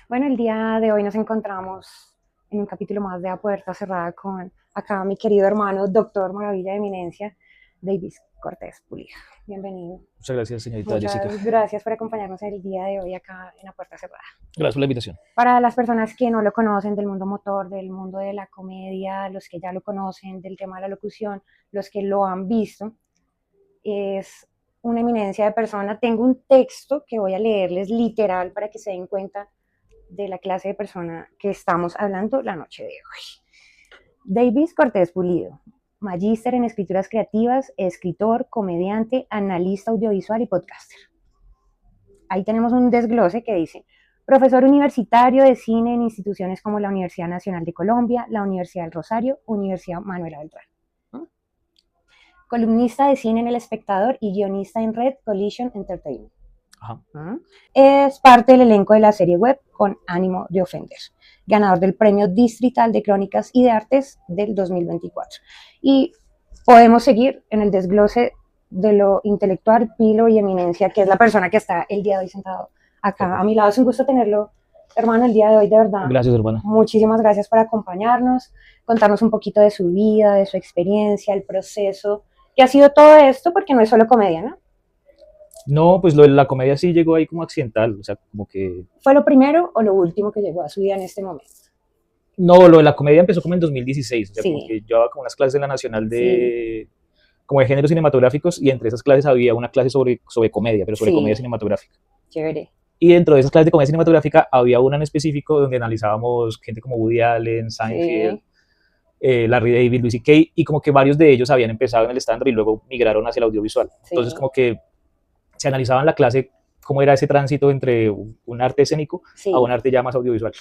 Bueno, el día de hoy nos encontramos en un capítulo más de A Puerta Cerrada con acá mi querido hermano, doctor Maravilla de Eminencia, Davis Cortés Pulido. Bienvenido. Muchas gracias, señorita Jessica. Muchas gracias por acompañarnos el día de hoy acá en A Puerta Cerrada. Gracias por la invitación. Para las personas que no lo conocen del mundo motor, del mundo de la comedia, los que ya lo conocen del tema de la locución, los que lo han visto, es una eminencia de persona. Tengo un texto que voy a leerles literal para que se den cuenta de la clase de persona que estamos hablando la noche de hoy. Davis Cortés Pulido, magíster en escrituras creativas, escritor, comediante, analista audiovisual y podcaster. Ahí tenemos un desglose que dice: profesor universitario de cine en instituciones como la Universidad Nacional de Colombia, la Universidad del Rosario, Universidad Manuela Beltrán. Columnista de cine en El Espectador y guionista en Red Collision Entertainment. Ajá. Es parte del elenco de la serie web Con ánimo de ofender, ganador del Premio Distrital de Crónicas y de Artes del 2024. Y podemos seguir en el desglose de lo intelectual, pilo y eminencia, que es la persona que está el día de hoy sentado acá a mi lado. Es un gusto tenerlo, hermano, el día de hoy, de verdad. Gracias, hermano. Muchísimas gracias por acompañarnos, contarnos un poquito de su vida, de su experiencia, el proceso, que ha sido todo esto, porque no es solo comedia, ¿no? No, pues lo de la comedia sí llegó ahí como accidental, o sea, como que... ¿Fue lo primero o lo último que llegó a su vida en este momento? No, lo de la comedia empezó como en 2016, o sea, Sí. como que yo daba como unas clases en la Nacional de... Sí. como de géneros cinematográficos, y entre esas clases había una clase sobre comedia, pero sobre Sí. comedia cinematográfica. Chévere. Y dentro de esas clases de comedia cinematográfica había una en específico donde analizábamos gente como Woody Allen, Seinfeld, Larry David, Louis C.K., y como que varios de ellos habían empezado en el stand-up y luego migraron hacia el audiovisual. Sí. Entonces como que se analizaba en la clase cómo era ese tránsito entre un arte escénico a un arte ya más audiovisual.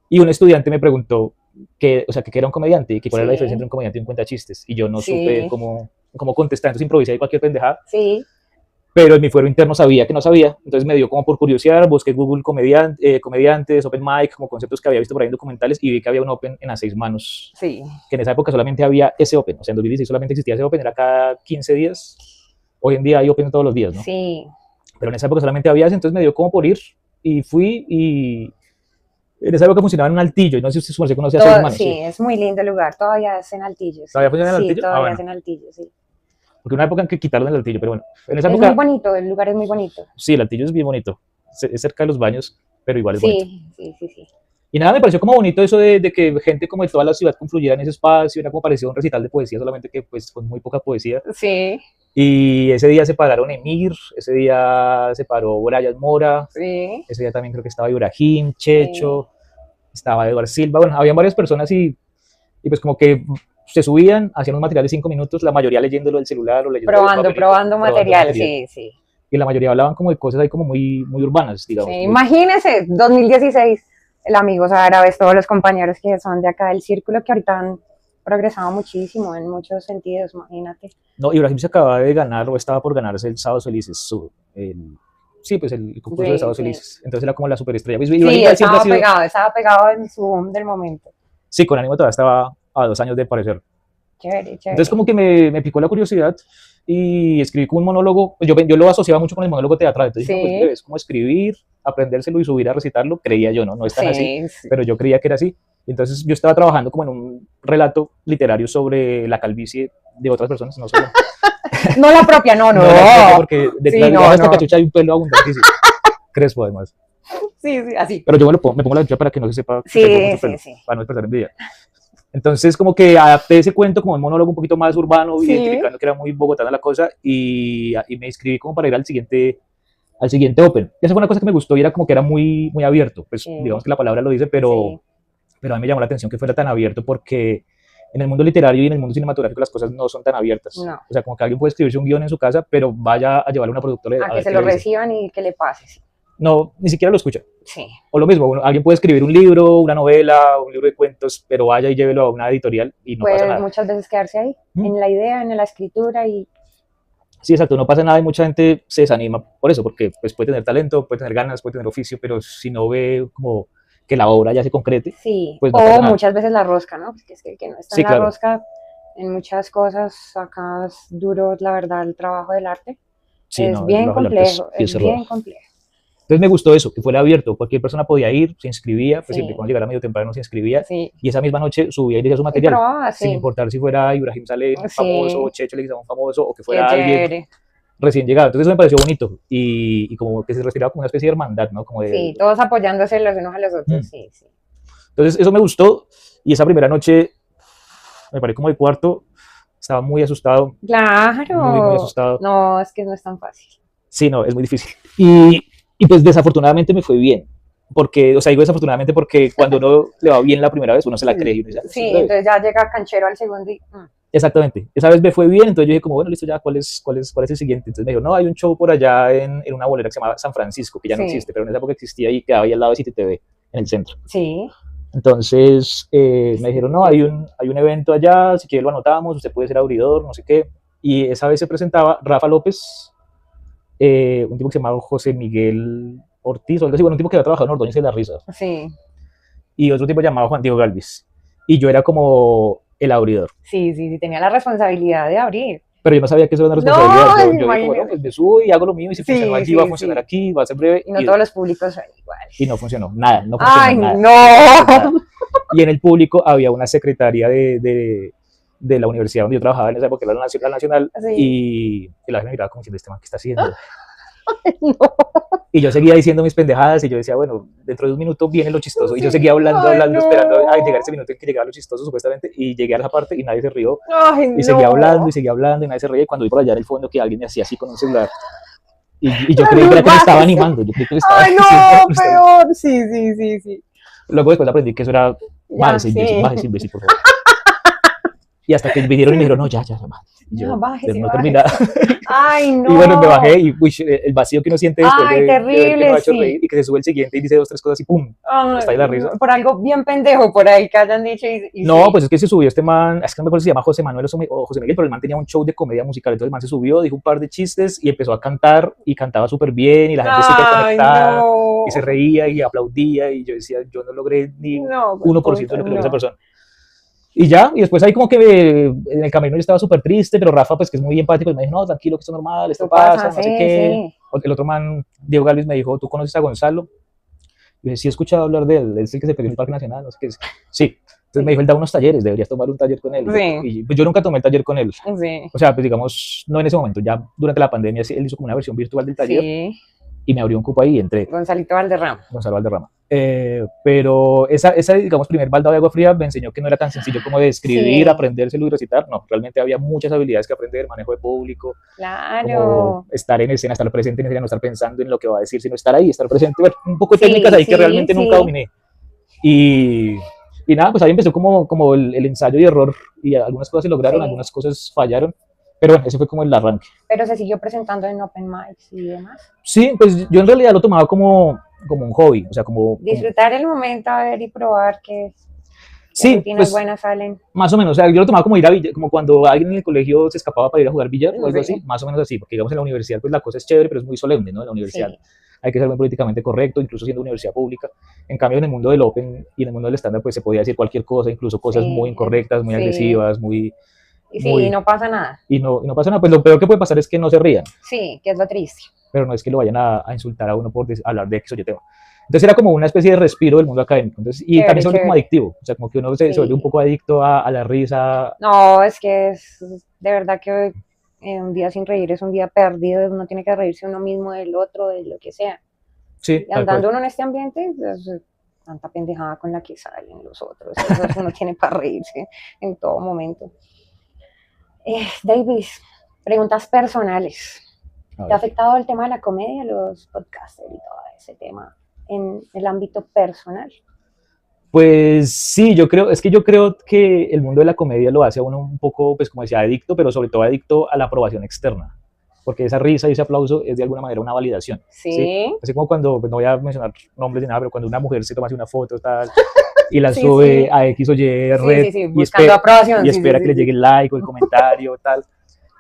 Y un estudiante me preguntó que era un comediante y que cuál era la diferencia entre un comediante y un cuentachistes. Y yo no supe cómo contestar, entonces improvisé cualquier pendejada. Sí. Pero en mi fuero interno sabía que no sabía, entonces me dio como por curiosidad, busqué Google comediantes, open mic, como conceptos que había visto por ahí en documentales, y vi que había un open en A Seis Manos, Sí. que en esa época solamente había ese open, o sea, en 2016 solamente existía ese open, era cada 15 días, hoy en día hay open todos los días, ¿no? Sí. Pero en esa época solamente había ese, entonces me dio como por ir, y fui, y en esa época funcionaba en un altillo, y no sé si usted conoce A Seis Manos. Sí, es muy lindo el lugar, todavía es en Altillo. ¿Todavía funciona en el altillo? Sí, todavía es en Altillo, sí. Porque una época en que quitaron el altillo, pero bueno, en esa es época... muy bonito, el lugar es muy bonito. Sí, el altillo es bien bonito, es cerca de los baños, pero igual es bonito. Sí. Y nada, me pareció como bonito eso de que gente como de toda la ciudad confluyera en ese espacio, era como parecía un recital de poesía, solamente que pues con muy poca poesía. Sí. Y ese día se pararon Emir, ese día se paró Brian Mora, Sí. ese día también creo que estaba Ibrahim, Checho, estaba Eduard Silva, bueno, habían varias personas y pues como que se subían, hacían un material de 5 minutos, la mayoría leyéndolo del celular o leyéndolo del papelito, Probando material, sí. Y la mayoría hablaban como de cosas ahí como muy, muy urbanas, digamos. Sí, imagínese, 2016, el Amigos Árabes, todos los compañeros que son de acá del círculo, que ahorita han progresado muchísimo en muchos sentidos, imagínate. No, Ibrahim se acaba de ganar o estaba por ganarse el Sábados Felices, sí, pues el concurso de Sábados Felices. Entonces era como la superestrella. Pues, sí, estaba pegado en su boom del momento. Sí, con ánimo todavía estaba a 2 años de parecer. Chévere. Entonces como que me picó la curiosidad y escribí como un monólogo. Yo lo asociaba mucho con el monólogo teatral. Entonces dije, pues, es como escribir, aprendérselo y subir a recitarlo, creía yo, ¿no? No es tan así, pero yo creía que era así. Entonces yo estaba trabajando como en un relato literario sobre la calvicie de otras personas, no solo. No la propia, no. Porque detrás de esta cachucha hay un pelo abundantísimo. Crespo, además. Sí, así. Pero yo me pongo la cachucha para que no se sepa que tengo mucho pelo, para no despertar envidia. Entonces como que adapté ese cuento como un monólogo un poquito más urbano, identificando que era muy bogotana la cosa, y me inscribí como para ir al siguiente Open. Y esa fue una cosa que me gustó y era como que era muy, muy abierto, pues digamos que la palabra lo dice, pero a mí me llamó la atención que fuera tan abierto porque en el mundo literario y en el mundo cinematográfico las cosas no son tan abiertas. No. O sea, como que alguien puede escribirse un guión en su casa, pero vaya a llevarle a una productora a que se lo reciban y que le pase. No, ni siquiera lo escucha. Sí. O lo mismo, alguien puede escribir un libro, una novela, un libro de cuentos, pero vaya y llévelo a una editorial y no pasa nada. Muchas veces quedarse ahí, en la idea, en la escritura y... Sí, exacto, no pasa nada y mucha gente se desanima por eso, porque pues puede tener talento, puede tener ganas, puede tener oficio, pero si no ve como que la obra ya se concrete, pues no pasa nada. Muchas veces la rosca, ¿no? Porque es que no está en la rosca en muchas cosas. Acá es duro, la verdad, el trabajo del arte. Sí, es bien complejo, es bien complejo. Entonces me gustó eso, que fuera abierto, cualquier persona podía ir, se inscribía, pues siempre Sí, cuando llegara medio temprano se inscribía, sí. y esa misma noche subía y decía su Y material, probaba, sin sí. importar si fuera Ibrahim Salem famoso, Sí, Checho Leguizamón famoso, o que qué fuera alguien chévere. recién llegado. Entonces eso me pareció bonito, y como que se respiraba como una especie de hermandad, ¿no? Como de, Sí, todos apoyándose los unos a los otros, mm. sí, sí. Entonces eso me gustó, y esa primera noche, me paré como de cuarto, estaba muy asustado, muy Claro. asustado. No, es que no es tan fácil. Sí, no, es muy difícil. Y pues desafortunadamente me fue bien. Porque, o sea, digo desafortunadamente porque cuando uno le va bien la primera vez, uno se la cree y uno dice, "Ah, Sí, sí, otra vez". entonces ya llega canchero al segundo y... Exactamente. Esa vez me fue bien, entonces yo dije como, bueno, listo, ya, ¿cuál es el siguiente? Entonces me dijo, no, hay un show por allá en una bolera que se llama San Francisco, que ya no Sí, existe, pero en esa época existía y quedaba ahí al lado de City TV, en el centro. sí. Entonces me dijeron, no, hay un evento allá, si quiere lo anotamos, usted puede ser abridor, no sé qué. Y esa vez se presentaba Rafa López, un tipo que se llamaba José Miguel Ortiz, o algo así, bueno, un tipo que había trabajado en Ordóñez de la Risa, Sí, y otro tipo llamado Juan Diego Galvis. Y yo era como el abridor. sí, sí, sí, tenía la responsabilidad de abrir. Pero yo no sabía que eso era una responsabilidad. No, Yo dije como, no, imagínate. pues me subo y hago lo mío, y si funcionó Sí, allí, va a sí, funcionar sí. aquí, va a ser breve, Y no todos los públicos son y no iguales. funcionó, nada, no funcionó Ay, nada, no. absolutamente nada. Y en el público había una secretaria de la universidad donde yo trabajaba en esa época, la Nacional, Sí. y la gente me miraba como diciendo, ¿este man qué está haciendo? No. Y yo seguía diciendo mis pendejadas y yo decía, bueno, dentro de un minuto viene lo chistoso. Y yo Sí. seguía hablando, Ay, hablando, esperando a llegar no. ese minuto en que llegaba lo chistoso, supuestamente. Y llegué a esa parte y nadie se rió. Ay, Y seguía hablando y no. seguía hablando y nadie se reía. Y cuando vi por allá en el fondo que alguien me hacía así con un celular. Y yo La creí que luz, era que me estaba bájese. animando. Yo creí que me estaba Ay, diciendo, no, me estaba... peor. Sí, sí, sí, sí. Luego después aprendí que eso era, Ya, sí. bájese, imbécil, por favor. Y hasta que vinieron y me Sí. dijeron, no, ya, bájese. Y Ya, yo, bájese, no terminaba. bájese. Ay, Y bueno, me no. bajé y uy, el vacío que uno siente después Ay, de ver que no terrible, ha hecho reír sí. y que se sube el siguiente y dice dos, tres cosas y ¡pum! Está ahí Ay, la risa. no, por algo bien pendejo por ahí que hayan dicho y No, sí. pues es que se subió este man, es que no me acuerdo si se llama José Manuel o José Miguel, pero el man tenía un show de comedia musical, entonces el man se subió, dijo un par de chistes y empezó a cantar y cantaba súper bien y la gente súper Ay, conectada y se no. reía y aplaudía y yo decía, yo no logré ni No, pues 1% puta, de lo que logró esa no. persona. Y ya, y después ahí como que en el camino yo estaba súper triste, pero Rafa pues que es muy empático y me dijo, no, tranquilo, que esto es normal, esto Esto pasa, pasa, no sé sí, qué. sí. El otro man, Diego Galvis, me dijo, ¿tú conoces a Gonzalo? Y dije, sí he escuchado hablar de él, él es el que se perdió en el Parque Nacional, no sé qué es. Sí. Entonces me Sí, dijo, él da unos talleres, deberías tomar un taller con él. sí, Y pues yo nunca tomé el taller con él. sí, O sea, pues digamos, no en ese momento, ya durante la pandemia él hizo como una versión virtual del taller sí. y me abrió un cupo ahí y entré, Gonzalito Valderrama. Gonzalo Valderrama. Pero esa, digamos, primer balda de agua fría me enseñó que no era tan sencillo como de escribir, Sí, aprendérselo y recitar. No, realmente había muchas habilidades que aprender, manejo de público, como claro. estar en escena, estar presente en escena, no estar pensando en lo que va a decir, sino estar ahí, estar presente. Bueno, un poco de técnicas Sí, ahí que sí, realmente nunca sí. dominé. Y, y nada, pues ahí empezó como el ensayo y error, y algunas cosas se lograron, Sí. algunas cosas fallaron, pero bueno, ese fue como el arranque. Pero se siguió presentando en open mics y demás. Sí, pues yo en realidad lo tomaba como un hobby, o sea, Disfrutar el momento, a ver y probar qué sí, rutinas pues buenas salen. más o menos, o sea, yo lo tomaba como ir a billar, como cuando alguien en el colegio se escapaba para ir a jugar billar o algo así, Sí, más o menos así, porque digamos en la universidad pues la cosa es chévere, pero es muy solemne, ¿no? En la universidad sí, hay que ser muy políticamente correcto, incluso siendo universidad pública. En cambio, en el mundo del Open y en el mundo del stand-up, pues se podía decir cualquier cosa, incluso cosas muy sí, incorrectas, muy sí. agresivas, muy, Y sí, muy, no pasa nada. y no pasa nada. Pues lo peor que puede pasar es que no se rían, Sí, que es lo triste. pero no es que lo vayan a insultar a uno por hablar de X o Y tema. Entonces era como una especie de respiro del mundo académico. Entonces, y también Chévere, se vuelve como chévere. adictivo, o sea, como que uno se vuelve un Sí. poco adicto a la risa. No, es que es de verdad que un día sin reír es un día perdido. Uno tiene que reírse uno mismo del otro, de lo que sea. Sí, Y tal cual. andando uno en este ambiente, pues, tanta pendejada con la que salen los otros. Eso uno tiene para reírse en todo momento. Davis, preguntas personales. A ¿Te ha ver. afectado el tema de la comedia, los podcasters y todo ese tema en el ámbito personal? Pues sí, es que yo creo que el mundo de la comedia lo hace a uno un poco, pues como decía, adicto, pero sobre todo adicto a la aprobación externa, porque esa risa y ese aplauso es de alguna manera una validación, ¿sí? Sí, Así como cuando, pues no voy a mencionar nombres ni nada, pero cuando una mujer se toma así una foto tal y la sí, sube sí. a X o Y Sí, red sí, sí, y buscando espera, aprobación, y sí, sí, espera que le sí, llegue sí. el like o el comentario tal.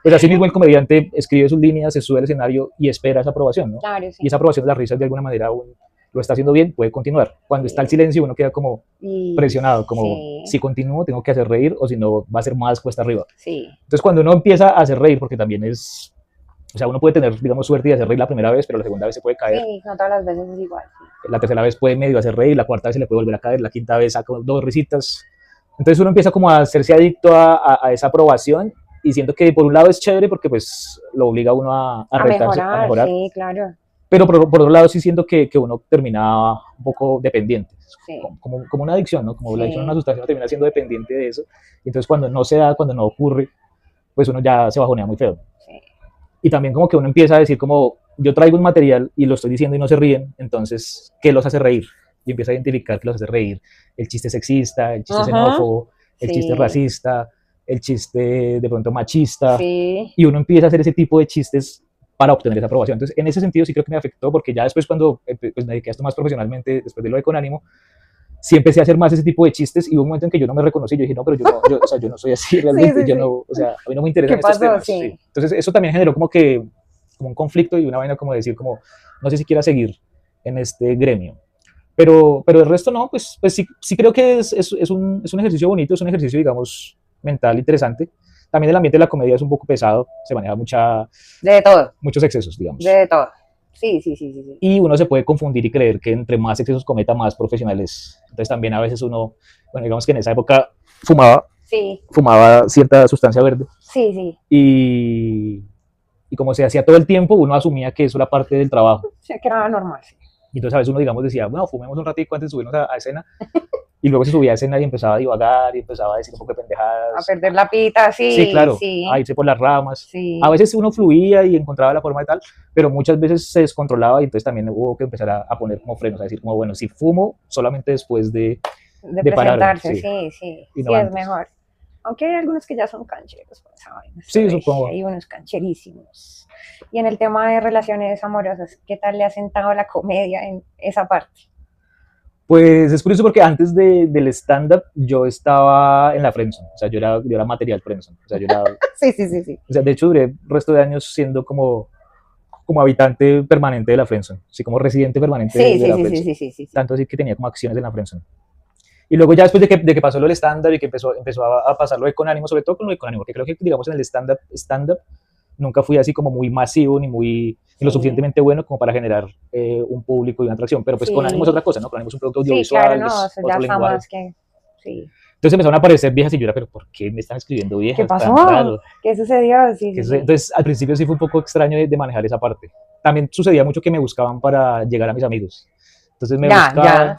Pues así mismo el comediante escribe sus líneas, se sube al escenario y espera esa aprobación, ¿no? Claro, Y sí. esa aprobación de la risa de alguna manera aún lo está haciendo bien, puede continuar. Cuando está el Sí. silencio uno queda como Y presionado, como sí, si continúo tengo que hacer reír o si no va a ser más cuesta arriba. sí, Entonces cuando uno empieza a hacer reír, porque también es O sea, uno puede tener, digamos, suerte y hacer reír la primera vez, pero la segunda vez se puede caer. Sí, no todas las veces es igual. La tercera vez puede medio hacer reír, la cuarta vez se le puede volver a caer, la quinta vez saca 2 risitas. Entonces uno empieza como a hacerse adicto a esa aprobación y siento que por un lado es chévere porque pues lo obliga a uno a retarse, a mejorar. Sí, claro. Pero por otro lado sí siento que uno termina un poco dependiente, Sí. como una adicción, ¿no? Como Sí. la adicción a una sustancia, uno termina siendo dependiente de eso. Y entonces cuando no se da, cuando no ocurre, pues uno ya se bajonea muy feo. Sí. Y también como que uno empieza a decir como, yo traigo un material y lo estoy diciendo y no se ríen, entonces, ¿qué los hace reír? Y empieza a identificar qué los hace reír. El chiste sexista, el chiste xenófobo, el chiste racista, el chiste de pronto machista. Sí. Y uno empieza a hacer ese tipo de chistes para obtener esa aprobación. Entonces, en ese sentido sí creo que me afectó, porque ya después cuando pues, me dediqué a esto más profesionalmente, después de lo de Con Ánimo, sí empecé a hacer más ese tipo de chistes y hubo un momento en que yo no me reconocí, yo dije, no, pero o sea, yo no soy así realmente, yo no, o sea, a mí no me interesan estos temas. Sí. Entonces, eso también generó como un conflicto y una vaina como decir, como, no sé si quiera seguir en este gremio. Pero el resto no, pues sí creo que es un ejercicio bonito, es un ejercicio, digamos, mental interesante. También el ambiente de la comedia es un poco pesado, se maneja de todo. muchos excesos, digamos. De todo. Sí. Y uno se puede confundir y creer que entre más excesos cometa, más profesional es. Entonces también a veces uno, bueno, digamos que en esa época fumaba cierta sustancia verde. Sí. Y como se hacía todo el tiempo, uno asumía que eso era parte del trabajo. Sí, que era normal, sí. Y entonces a veces uno, digamos, decía, bueno, fumemos un ratico antes de subirnos a escena. Y luego se subía a escena y empezaba a divagar y empezaba a decir un poco de pendejadas. A perder la pita, sí. Sí, claro, sí. a irse por las ramas. Sí. A veces uno fluía y encontraba la forma de tal, pero muchas veces se descontrolaba y entonces también hubo que empezar a poner como frenos, a decir como, bueno, si fumo, solamente después de presentarse, sí. Sí, no es mejor. Aunque hay algunos que ya son cancheros, pues, ¿saben? Sí, supongo. Hay unos cancherísimos. Y en el tema de relaciones amorosas, ¿qué tal le ha sentado la comedia en esa parte? Pues es curioso porque antes del stand-up yo estaba en la friendzone, o sea, yo era material friendzone, o sea, yo era... sí. O sea, de hecho duré el resto de años siendo como habitante permanente de la friendzone, así como residente permanente de la friendzone. Sí. Tanto así que tenía como acciones en la friendzone. Y luego ya después de que pasó lo del stand-up y que empezó a pasar lo de Con Ánimo, sobre todo con lo de Con Ánimo, porque creo que, digamos, en el stand-up nunca fui así como muy masivo ni lo suficientemente bueno como para generar un público y una atracción, pero pues Con Ánimo es otra cosa, ¿no? Con Ánimo es un producto audiovisual, claro, no, es otro lenguaje. Sí. Entonces empezaron a aparecer viejas y yo era, pero ¿por qué me están escribiendo viejas? ¿Qué pasó? ¿Qué sucedió? Entonces al principio sí fue un poco extraño de manejar esa parte. También sucedía mucho que me buscaban para llegar a mis amigos. Entonces me buscaban,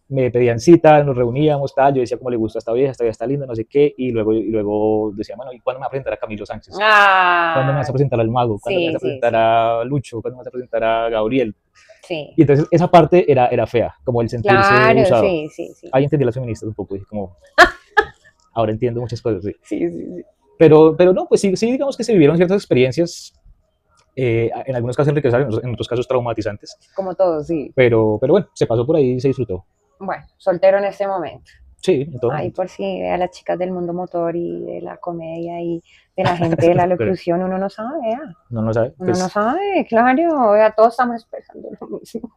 me pedían cita, nos reuníamos, tal, yo decía cómo le gusta a esta vieja está linda, no sé qué, y luego decía, bueno, ¿y cuándo me vas a presentar a Camilo Sánchez? ¿Cuándo me vas a presentar al Mago? ¿Cuándo me vas a presentar a Lucho? ¿Cuándo me vas a presentar a Gabriel? Sí. Y entonces esa parte era fea, como el sentirse usado. Sí. Ahí entendí a las feministas un poco, dije como, ahora entiendo muchas cosas, sí. Pero no, pues sí, digamos que se vivieron ciertas experiencias, en algunos casos enriquecedoras, en otros casos traumatizantes. Como todo, sí. Pero bueno, se pasó por ahí y se disfrutó. Bueno, soltero en este momento. Sí, en todo momento. Por si a las chicas del mundo motor y de la comedia y de la gente de la locución, uno no sabe, No lo sabe. Uno no sabe, claro, todos estamos esperando lo mismo.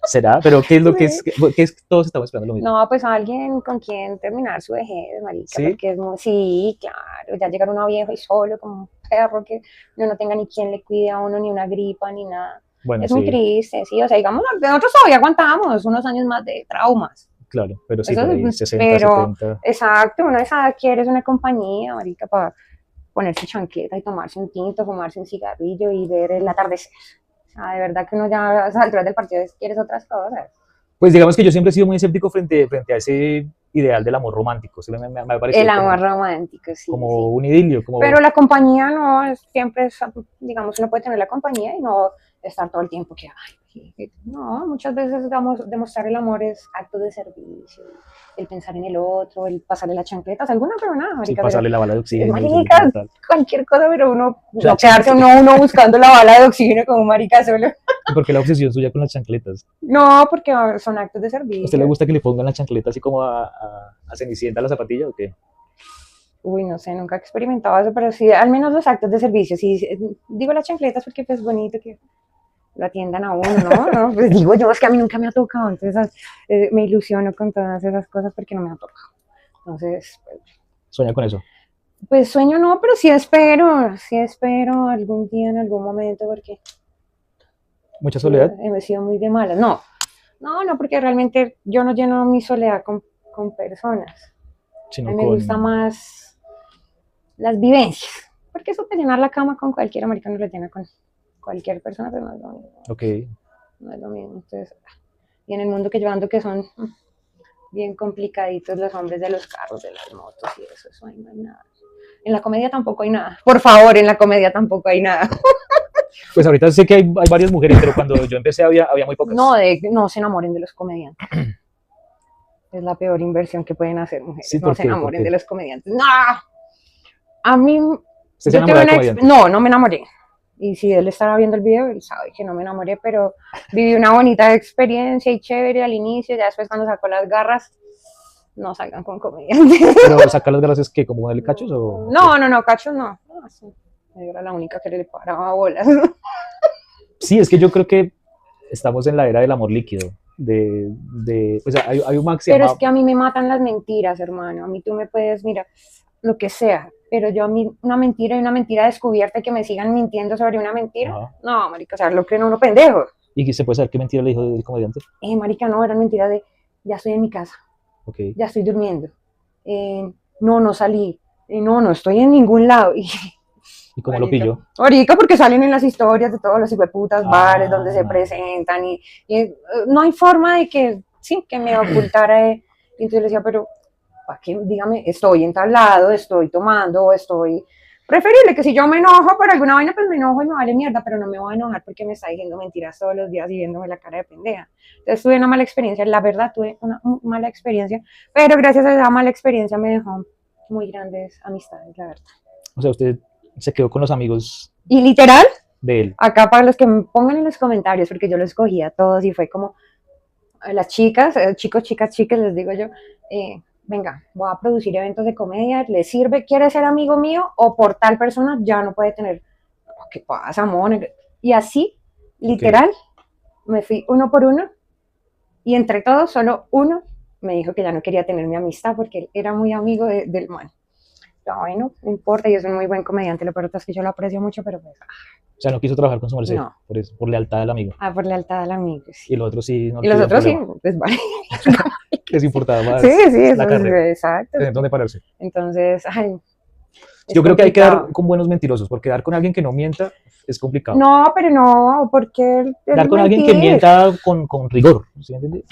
¿Será? ¿Pero qué es lo que es? ¿Qué es que todos estamos esperando lo mismo? No, pues alguien con quien terminar su vejez, marica. ¿Sí? Porque sí, claro, ya llegar uno viejo y solo como un perro que uno no tenga ni quien le cuide a uno, ni una gripa, ni nada. Bueno, es muy triste, sí, o sea, digamos, nosotros todavía aguantamos unos años más de traumas. Claro, pero sí, por ahí 60, 70. Exacto, uno quiere una compañía, marica, para ponerse chancleta y tomarse un tinto, fumarse un cigarrillo y ver el atardecer. O sea, de verdad que uno ya a esas alturas del partido quieres otras cosas. Pues digamos que yo siempre he sido muy escéptico frente a ese ideal del amor romántico. Sí, me ha parecido el amor romántico, sí. Como un idilio. Pero la compañía no, siempre es, digamos, uno puede tener la compañía y no estar todo el tiempo que, no, muchas veces demostrar el amor es acto de servicio, el pensar en el otro, el pasarle la chancleta, o sea, alguna pero nada, sí, pasarle la bala de oxígeno. Marica, cualquier cosa, pero uno no quedarse uno buscando la bala de oxígeno como marica solo. ¿Por qué la obsesión suya con las chancletas? No, porque son actos de servicio. ¿A usted le gusta que le pongan la chancleta así como a Cenicienta a la zapatilla o qué? Uy, no sé, nunca he experimentado eso, pero sí, al menos los actos de servicio, sí, digo las chancletas porque pues es bonito que lo atiendan a uno, ¿no? Pues digo yo, es que a mí nunca me ha tocado, entonces me ilusiono con todas esas cosas porque no me ha tocado. Entonces, pues, ¿sueña con eso? Pues sueño no, pero sí espero algún día, en algún momento, porque ¿Mucha sí, soledad? he sido muy de malas. No, no, porque realmente yo no lleno mi soledad con personas. A Sino mí me gusta con... más las vivencias, porque eso de llenar la cama con cualquier americano lo llena con cualquier persona, pero no es lo mismo. Ok. No es lo mismo. Entonces, y en el mundo que yo ando, que son bien complicaditos los hombres de los carros, de las motos y eso ahí no hay nada. En la comedia tampoco hay nada. Por favor, en la comedia tampoco hay nada. Pues ahorita sé que hay varias mujeres, pero cuando yo empecé había muy pocas. No se enamoren de los comediantes. Es la peor inversión que pueden hacer Sí, mujeres. No ¿por se qué? ¿Por enamoren de qué? los comediantes. ¡No! A mí, ¿Usted se yo enamoró tuve de una comediantes? no me enamoré. Y si él estaba viendo el video, él sabe que no me enamoré, pero viví una bonita experiencia y chévere al inicio. Ya después, cuando sacó las garras, no salgan con comediantes. Pero sacar las gracias que como darle cachos o qué? No, cachos no. No, sí. Yo era la única que le paraba bolas. Sí, es que yo creo que estamos en la era del amor líquido. Pues hay un man que se Pero es llama, que a mí me matan las mentiras, hermano. A mí tú me puedes, mira, lo que sea. Pero yo a mí una mentira y una mentira descubierta y que me sigan mintiendo sobre una mentira. ajá, No, marica, o sea, lo creen uno pendejo. y se puede saber qué mentira le dijo del comediante. Marica, no, eran mentiras de, ya estoy en mi casa, Ok, ya estoy durmiendo. No salí. No estoy en ningún lado. Y, ¿y cómo lo pilló? marica, porque salen en las historias de todos los hijueputas bares donde se Ah, presentan y no hay forma de que, sí, que me ocultara. Y entonces le decía, pero ¿para qué? Dígame, estoy entablado, estoy tomando, estoy... Preferible que si yo me enojo por alguna vaina, pues me enojo y me vale mierda, pero no me voy a enojar porque me está diciendo mentiras todos los días y viéndome la cara de pendeja. Entonces tuve una mala experiencia, la verdad tuve una mala experiencia, pero gracias a esa mala experiencia me dejó muy grandes amistades, la verdad. o sea, usted se quedó con los amigos Y literal, de él. acá para los que me pongan en los comentarios, porque yo los cogí a todos y fue como a las chicas, chicos, chicas, chicas, les digo yo, venga, voy a producir eventos de comedia, ¿le sirve? ¿Quiere ser amigo mío? O por tal persona ya no puede tener, ¿qué pasa, mon? Y así, Ok. literal, me fui uno por uno y entre todos solo uno me dijo que ya no quería tener mi amistad porque él era muy amigo del man. Yo, bueno, no importa, yo soy un muy buen comediante, lo peor es que yo lo aprecio mucho, pero pues, O sea, no quiso trabajar con su merced no, por eso, por lealtad al amigo. por lealtad al amigo, sí. Y los otros sí no Y los tuvieron otros sí, problema. pues vale. Les importaba Sí, más sí, eso la es carrera, exacto. tener dónde pararse. Entonces, ay, es Yo creo que hay que dar complicado. con buenos mentirosos, porque dar con alguien que no mienta es complicado. No, pero no, porque Dar el con alguien que mentir. mienta con rigor, ¿sí me entiende?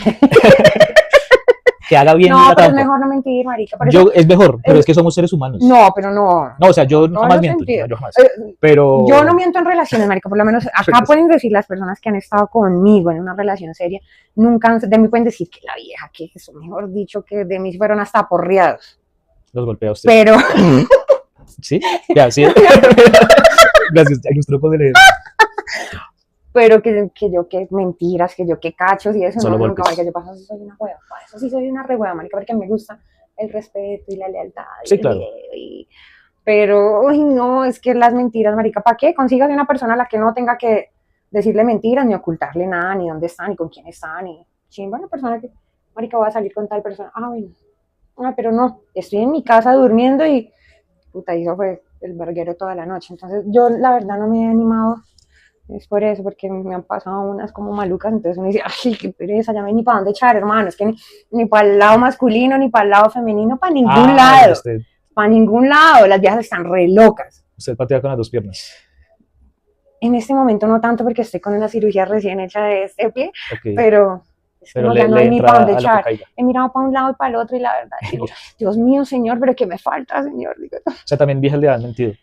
Que haga bien No, la pero es trampa. mejor no mentir, marica. Por eso, Es mejor, pero el, es que somos seres humanos. no, pero no, No, o sea, yo no, todos jamás los miento, sentidos. yo jamás. Yo no Pero, miento en relaciones, marica, por lo menos acá pueden decir las personas que han estado conmigo en una relación seria, nunca de mí pueden decir que la vieja, que eso, mejor dicho, que de mí fueron hasta porreados. los golpea a usted. Pero, ¿Sí? Ya, sí. Gracias, hay un truco de leer. pero que yo que mentiras, que yo que cachos y eso, Solo no, nunca, golpes. marica, yo paso, soy una hueva, para eso sí soy una re hueva, marica, porque me gusta el respeto y la lealtad y Sí, el claro. video pero, uy, no, es que las mentiras, marica, ¿para qué? Consígase una persona a la que no tenga que decirle mentiras, ni ocultarle nada, ni dónde está, ni con quién está, ni chimba, una persona que, marica, voy a salir con tal persona, bueno, pero no, estoy en mi casa durmiendo y, puta, eso fue el verguero toda la noche, entonces yo, la verdad, no me he animado. Es por eso, porque me han pasado unas como malucas, entonces uno dice, ay, qué pereza, ya no hay ni para dónde echar, hermano, es que ni para el lado masculino, ni para el lado femenino, para ningún Ah, lado, usted, para ningún lado, las viejas están re locas. usted patea con las dos piernas. En este momento no tanto porque estoy con una cirugía recién hecha de este pie, Ok, pero es que pero no, ya no le hay ni para entra dónde a lo que echar. caiga. He mirado para un lado y para el otro y la verdad, digo, Dios mío, señor, pero ¿qué me falta, señor? Digo, O sea, también viejas le han mentido.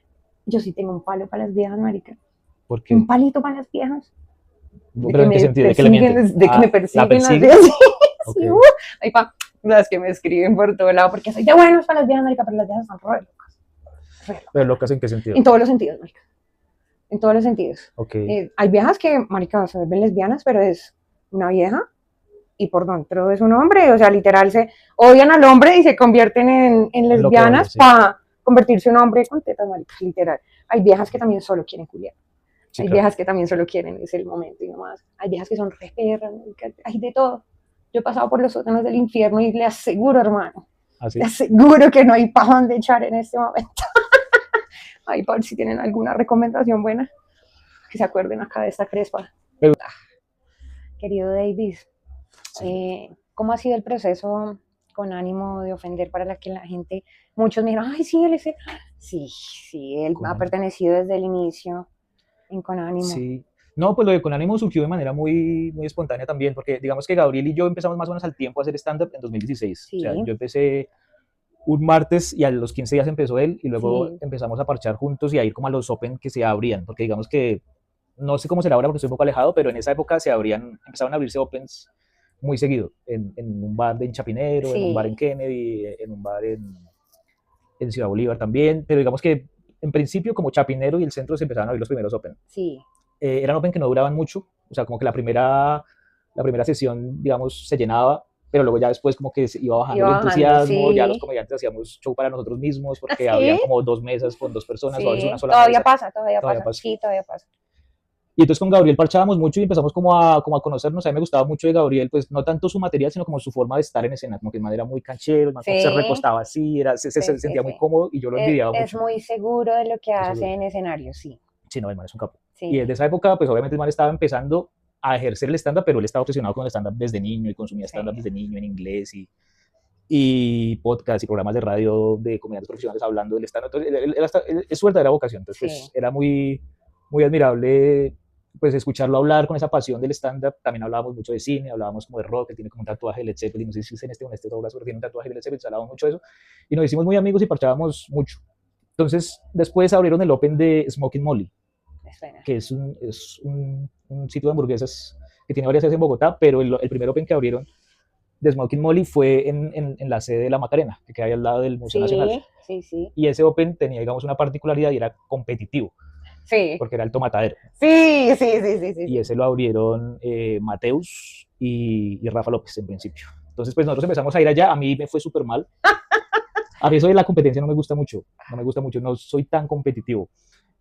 yo sí tengo un palo para las viejas, marica. Porque, Un palito para las viejas. De ¿pero que en qué me sentido? ¿De que le mienten? persiguen, de que me Ah, ¿la persiguen las persiguen? viejas. Ok. Sí, ahí pa, las que me escriben por todo lado, porque soy de buenos para las viejas, marica, pero las viejas están re locas. Re locas. ¿Pero locas en qué sentido? En todos los sentidos, marica. En todos los sentidos. Ok. Hay viejas que, marica, se vuelven lesbianas, pero es una vieja y por dentro es un hombre. O sea, literal, se odian al hombre y se convierten en Lo que vaya, lesbianas sí. para convertirse en un hombre con tetas, marica, literal. Hay viejas que también solo quieren culiar. Sí, Hay claro. viejas que también solo quieren, es el momento y nomás. Hay viejas que son re perras, hay de todo. Yo he pasado por los sótanos del infierno y le aseguro, hermano, Así. le aseguro que no hay para dónde echar en este momento. Ay, por si tienen alguna recomendación buena, que se acuerden acá de esta crespa. Pero- Querido Davis, Sí. ¿cómo ha sido el proceso con ánimo de ofender para la que la gente, muchos me dijeron, ay, sí, él es él. Sí, sí, él Con ha ánimo. pertenecido desde el inicio en Con Ánimo. Sí. No, pues lo de Con Ánimo surgió de manera muy, muy espontánea también, porque digamos que Gabriel y yo empezamos más o menos al tiempo a hacer stand-up en 2016. O sea, Sí, yo empecé un martes y a los 15 días empezó él y luego sí, empezamos a parchar juntos y a ir como a los open que se abrían, porque digamos que no sé cómo será ahora porque estoy un poco alejado, pero en esa época se abrían, empezaban a abrirse opens muy seguido, en un bar en Chapinero, en un bar en sí, Kennedy, en un bar en Ciudad Bolívar también, pero digamos que en principio como Chapinero y el centro se empezaban a abrir los primeros open. sí. Eran open que no duraban mucho, o sea, como que la primera sesión, digamos, se llenaba, pero luego ya después como que se iba bajando Iba el bajando, entusiasmo, ya los sí. comediantes hacíamos show para nosotros mismos, porque habían Sí, como 2 mesas con 2 personas, o a veces una sí. sola Todavía mesa, pasa, todavía todavía pasa. pasa. Sí, todavía pasa. Y entonces con Gabriel parchábamos mucho y empezamos como a conocernos. A mí me gustaba mucho de Gabriel, pues no tanto su material, sino como su forma de estar en escena, como que el man era muy canchero, el man como se Sí, recostaba así, se sí, sí, sentía muy sí. cómodo y yo lo envidiaba Es mucho. muy seguro de lo que Muy hace seguro. en escenario, sí. Sí, no, el man es un capo. Y Sí, desde esa época, pues obviamente el man estaba empezando a ejercer el stand-up, pero él estaba obsesionado con el stand-up desde niño y consumía stand-up sí, desde niño en inglés y podcast y programas de radio de comediantes profesionales hablando del stand-up. Entonces, es su verdadera vocación. Entonces, sí. pues era muy, muy admirable pues escucharlo hablar con esa pasión del stand-up. También hablábamos mucho de cine, hablábamos como de rock, él tiene como un tatuaje de Led Zeppelin, no sé si es en este o en este brazo, pero tiene un tatuaje de Led Zeppelin, hablábamos mucho de eso. Y nos hicimos muy amigos y parchábamos mucho. Entonces, después abrieron el Open de Smoking Molly, Me suena. que es un sitio de hamburguesas que tiene varias sedes en Bogotá, pero el primer Open que abrieron de Smoking Molly fue en la sede de la Macarena, que queda ahí al lado del Museo Nacional. Sí, sí, sí. Y ese Open tenía, digamos, una particularidad y era competitivo, Sí, porque era el tomatadero. sí, sí, sí, sí, sí, Y sí. ese lo abrieron Mateus y Rafa López en principio. Entonces, pues nosotros empezamos a ir allá. A mí me fue súper mal. A mí eso de la competencia no me gusta mucho. No me gusta mucho. No soy tan competitivo.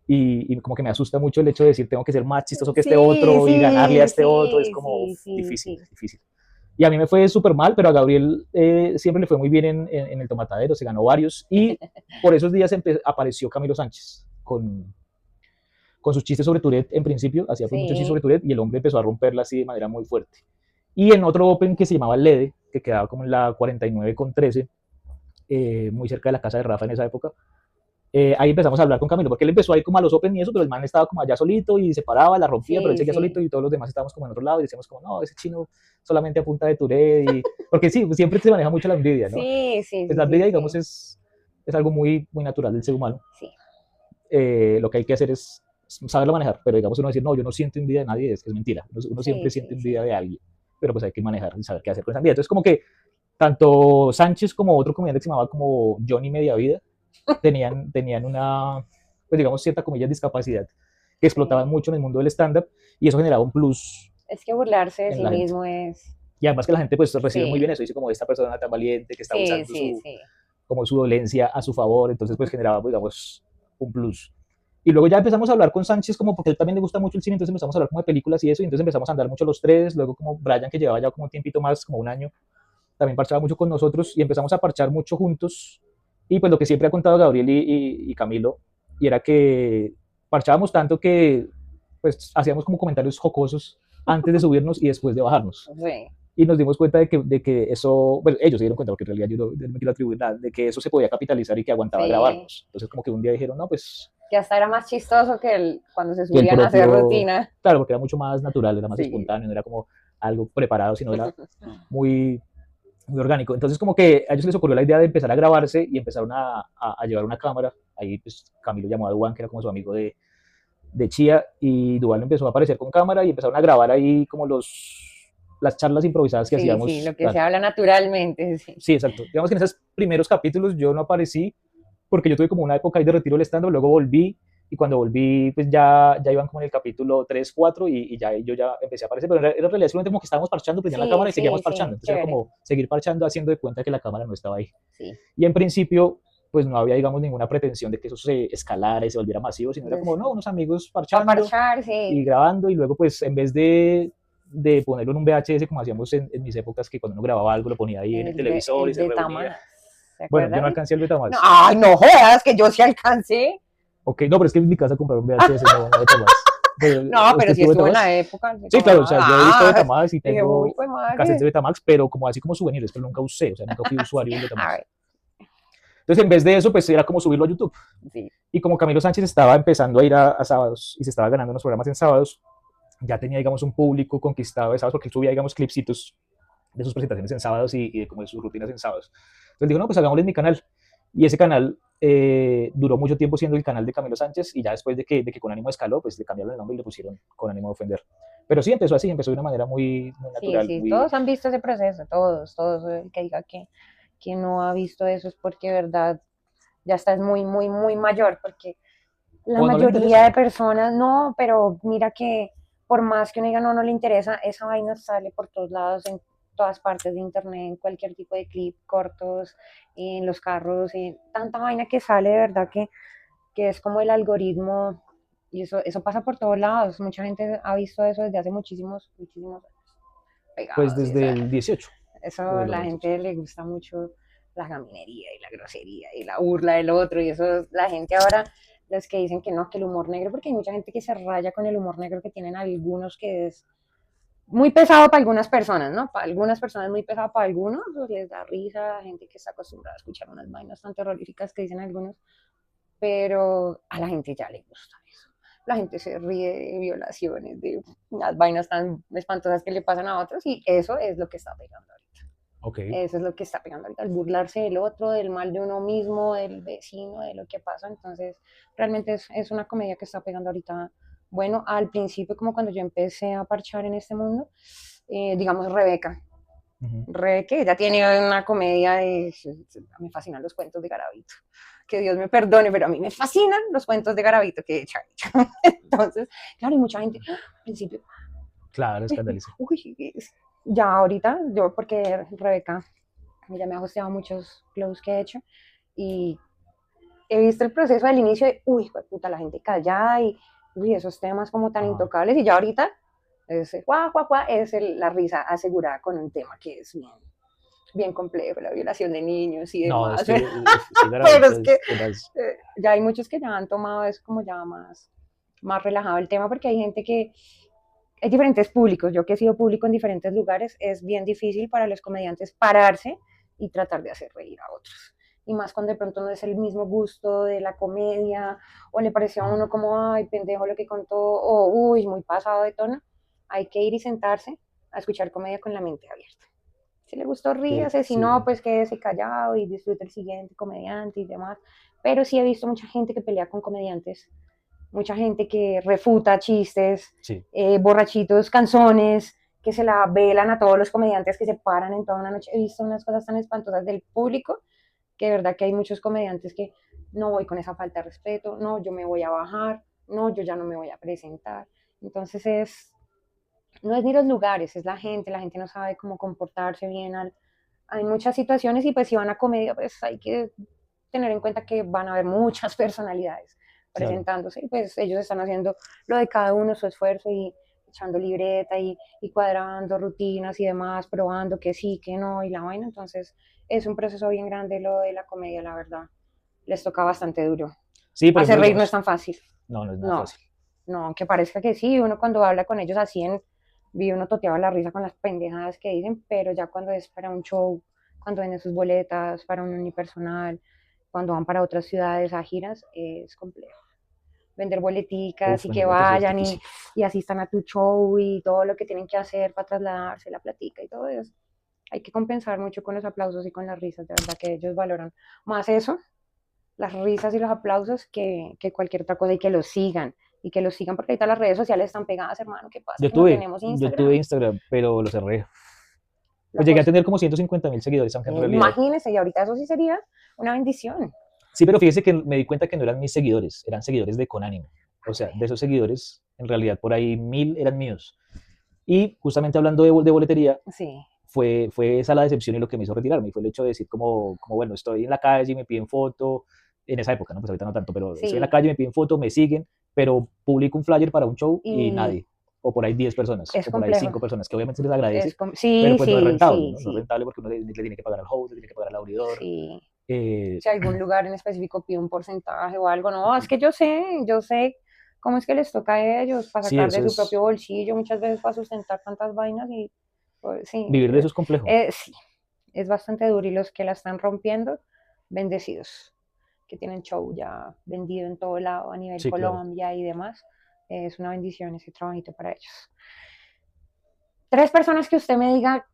Y como que me asusta mucho el hecho de decir tengo que ser más chistoso que este Sí, otro y ganarle a sí, este otro. Es sí, como sí, sí, difícil, sí. difícil. Y a mí me fue súper mal, pero a Gabriel siempre le fue muy bien en el tomatadero, se ganó varios. Y por esos días apareció Camilo Sánchez con sus chistes sobre Tourette en principio, hacía pues muchos chistes sobre Sí, Tourette y el hombre empezó a romperla así de manera muy fuerte. Y en otro Open que se llamaba Lede, que quedaba como en la 49 con 13, muy cerca de la casa de Rafa en esa época, ahí empezamos a hablar con Camilo, porque él empezó a ir como a los Open y eso, pero el man estaba como allá solito y se paraba, la rompía, pero él sí, seguía sí. solito y todos los demás estábamos como en otro lado y decíamos como, no, ese chino solamente a punta de Tourette, porque sí, pues siempre se maneja mucho la envidia, ¿no? Sí, sí, Pues sí, la sí, envidia, digamos, sí. es algo muy, muy natural del ser humano. Sí, Lo que hay que hacer es saberlo manejar, pero digamos uno decir, no, yo no siento envidia de nadie, es mentira. Uno siempre sí, siente sí, envidia sí. de alguien, pero pues hay que manejar y saber qué hacer con esa envidia. Entonces como que tanto Sánchez como otro comediante que se llamaba como Johnny Mediavida tenían una, pues digamos, cierta comillas discapacidad que explotaban Sí. mucho en el mundo del stand-up y eso generaba un plus Es que burlarse de en sí la gente. mismo es... Y además que la gente pues recibe muy bien Sí, eso, dice como esta persona tan valiente que está sí, usando sí, sí. como su dolencia a su favor, entonces pues generaba, pues, digamos, un plus. Y luego ya empezamos a hablar con Sánchez, como porque a él también le gusta mucho el cine, entonces empezamos a hablar como de películas y eso, y entonces empezamos a andar mucho los tres, luego como Brian, que llevaba ya como un tiempito más, como un año, también parchaba mucho con nosotros y empezamos a parchar mucho juntos. Y pues lo que siempre ha contado Gabriel y Camilo, y era que parchábamos tanto que pues hacíamos como comentarios jocosos antes de subirnos y después de bajarnos. Sí. Y nos dimos cuenta de que eso, bueno, ellos se dieron cuenta, porque en realidad yo no me quiero atribuir nada, de que eso se podía capitalizar y que aguantaba Sí. grabarnos. Entonces como que un día dijeron, no, pues Que hasta era más chistoso que cuando se que el subían a hacer propio, rutina. claro, porque era mucho más natural, era más Sí. espontáneo, no era como algo preparado, sino era muy, muy orgánico. Entonces como que a ellos les ocurrió la idea de empezar a grabarse y empezaron a llevar una cámara. Ahí pues Camilo llamó a Duan, que era como su amigo de Chía, y Duan empezó a aparecer con cámara y empezaron a grabar ahí como las charlas improvisadas que Sí, sí, hacíamos. lo que se Claro. habla naturalmente, sí. Sí, exacto. Digamos que en esos primeros capítulos yo no aparecí porque yo tuve como una época ahí de retiro del stand-up, luego volví y cuando volví pues ya iban como en el capítulo 3 4 y ya yo ya empecé a aparecer, pero en realidad simplemente como que estábamos parchando, prendían la Sí, cámara y seguíamos sí, parchando. sí, Entonces era chévere. como seguir parchando haciendo de cuenta que la cámara no estaba ahí. Sí. Y en principio pues no había digamos ninguna pretensión de que eso se escalara y se volviera masivo, sino era como Entonces, no, unos amigos a parchando parchar, y sí. grabando y luego pues en vez de ponerlo en un VHS como hacíamos en mis épocas que cuando uno grababa algo lo ponía ahí en el televisor y El se reunía. Betamax, ¿se Bueno, yo no acuerdan? alcancé el No, Betamax. ay, no jodas, que yo sí alcancé. Ok, no, pero es que en mi casa compraron VHS, no, no Betamax. No, pero ¿Usted si tuvo estuvo en Betamax? la época del Sí, claro, o sea, yo he visto Ah, Betamax y dije, uy, tengo pues cassettes de madre. Betamax, pero como así como souvenirs, pero nunca usé, o sea, nunca fui usuario del A Betamax. ver, Entonces, en vez de eso, pues era como subirlo a YouTube. sí. Y como Camilo Sánchez estaba empezando a ir a sábados y se estaba ganando unos programas en sábados, ya tenía, digamos, un público conquistado de sábados porque él subía, digamos, clipsitos de sus presentaciones en sábados y de como de sus rutinas en sábados. Entonces dijo, no, pues hagámosle en mi canal. Y ese canal duró mucho tiempo siendo el canal de Camilo Sánchez y ya después de que Con Ánimo escaló, pues le cambiaron el nombre y le pusieron Con Ánimo de Ofender. Pero sí, empezó así, empezó de una manera muy, muy Sí, natural, sí, muy... todos han visto ese proceso, todos, el que diga que no ha visto eso es porque, de verdad, ya estás muy, muy, muy mayor, porque la O no le mayoría de interesa. personas no, pero mira que por más que uno diga no, no le interesa, esa vaina sale por todos lados, en todas partes de internet, en cualquier tipo de clip, cortos, en los carros, en tanta vaina que sale de verdad que es como el algoritmo, y eso pasa por todos lados, mucha gente ha visto eso desde hace muchísimos, muchísimos años, Pues pegados, y desde el 18, eso desde a los la 18. gente le gusta mucho la gaminería y la grosería y la burla del otro, y eso la gente ahora, los que dicen que no, que el humor negro, porque hay mucha gente que se raya con el humor negro que tienen algunos, que es muy pesado para algunas personas, ¿no? Para algunas personas muy pesado, para algunos pues, les da risa, gente que está acostumbrada a escuchar unas vainas tan terroríficas que dicen algunos, pero a la gente ya le gusta eso. La gente se ríe de violaciones, de las vainas tan espantosas que le pasan a otros, y eso es lo que está pegando ahorita. Ok. Eso es lo que está pegando ahorita, el burlarse del otro, del mal de uno mismo, del vecino, de lo que pasa. Entonces, realmente es una comedia que está pegando ahorita. Bueno, al principio, como cuando yo empecé a parchar en este mundo, digamos Rebeca. Uh-huh. Rebeca, ella tiene una comedia de... Me fascinan los cuentos de Garavito. Que Dios me perdone, pero a mí me fascinan los cuentos de Garavito que echa. Entonces, claro, y mucha gente al principio, Claro, escandaliza. uy, ya ahorita, yo porque Rebeca ya me ha hosteado muchos close que he hecho y he visto el proceso del inicio de, uy, puta, la gente callada y, uy, esos temas como tan Ajá. intocables, y ya ahorita es, es la risa asegurada con un tema que es bien, bien complejo, la violación de niños y No, es demás. que sí, Pero Garavito es que tenaz. ya hay muchos que ya han tomado eso como ya más relajado el tema, porque hay gente que, hay diferentes públicos, yo que he sido público en diferentes lugares, es bien difícil para los comediantes pararse y tratar de hacer reír a otros. Y más cuando de pronto no es el mismo gusto de la comedia, o le pareció a uno como, ay, pendejo lo que contó, o uy, muy pasado de tono. Hay que ir y sentarse a escuchar comedia con la mente abierta. Si le gustó, Que ríase, si no, sí, pues quédese callado y disfrute el siguiente comediante y demás. Pero sí he visto mucha gente que pelea con comediantes, mucha gente que refuta chistes, sí, borrachitos, canzones, que se la velan a todos los comediantes que se paran en toda una noche. He visto unas cosas tan espantosas del público que de verdad que hay muchos comediantes que no voy con esa falta de respeto, no, yo me voy a bajar, no, yo ya no me voy a presentar. Entonces no es ni los lugares, es la gente no sabe cómo comportarse bien hay muchas situaciones, y pues si van a comedia, pues hay que tener en cuenta que van a haber muchas personalidades claro. presentándose, y pues ellos están haciendo lo de cada uno, su esfuerzo, y echando libreta y cuadrando rutinas y demás, probando que sí, que no, y la vaina. Entonces es un proceso bien grande lo de la comedia, la verdad. Les toca bastante duro. Sí, por ejemplo, Hacer reír no es digamos, tan fácil. no, no es nada No, fácil. no, aunque parezca que sí, uno cuando habla con ellos así vi uno toteaba la risa con las pendejadas que dicen, pero ya cuando es para un show, cuando venden sus boletas, para un unipersonal, cuando van para otras ciudades a giras, es complejo. Vender boleticas Uf, y vender que boletas sí es vayan difícil. y asistan a tu show y todo lo que tienen que hacer para trasladarse, la platica y todo eso. Hay que compensar mucho con los aplausos y con las risas, de verdad que ellos valoran más eso, las risas y los aplausos, que cualquier otra cosa, y que los sigan porque ahorita las redes sociales están pegadas, hermano. ¿Qué pasa? Que no tenemos Yo tuve Instagram. Instagram, pero lo cerré. La Pues llegué a cosa, tener como 150.000 seguidores, aunque en realidad... imagínense, y ahorita eso sí sería una bendición. Sí, pero fíjese que me di cuenta que no eran mis seguidores, eran seguidores de Conánimo. O sea, de esos seguidores, en realidad por ahí 1.000 eran míos. Y justamente hablando de boletería, Sí, fue esa la decepción y lo que me hizo retirarme. Y fue el hecho de decir como bueno, estoy en la calle y me piden foto, en esa época, ¿no? Pues ahorita no tanto, pero estoy en la sí. calle, me piden foto, me siguen, pero publico un flyer para un show y Y nadie. O por ahí 10 personas, es o por ahí complejo. 5 personas, que obviamente se les agradece, pero Sí, pues no es sí, rentable, sí, ¿no? No es sí, rentable porque uno le tiene que pagar al host, le tiene que pagar al abridor, sí. Si algún lugar en específico pide un porcentaje o algo, no, es que yo sé cómo es que les toca a ellos para Sí, sacar eso de su es, propio bolsillo, muchas veces para sustentar tantas vainas y pues, sí, vivir de eso es complejo. sí, es bastante duro y los que la están rompiendo, bendecidos, que tienen show ya vendido en todo lado a nivel Sí, claro. Colombia y demás, es una bendición ese trabajito para ellos. 3 personas que usted me diga,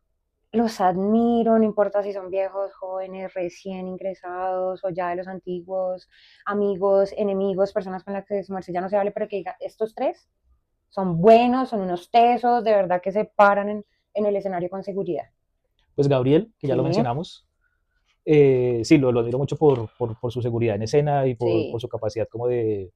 los admiro, no importa si son viejos, jóvenes, recién ingresados o ya de los antiguos, amigos, enemigos, personas con las que su merced ya no se hable, pero que diga, estos 3 son buenos, son unos tesos, de verdad que se paran en el escenario con seguridad. Pues Gabriel, que ya lo Sí, mencionamos, sí, lo admiro mucho por su seguridad en escena y por sí, su capacidad como de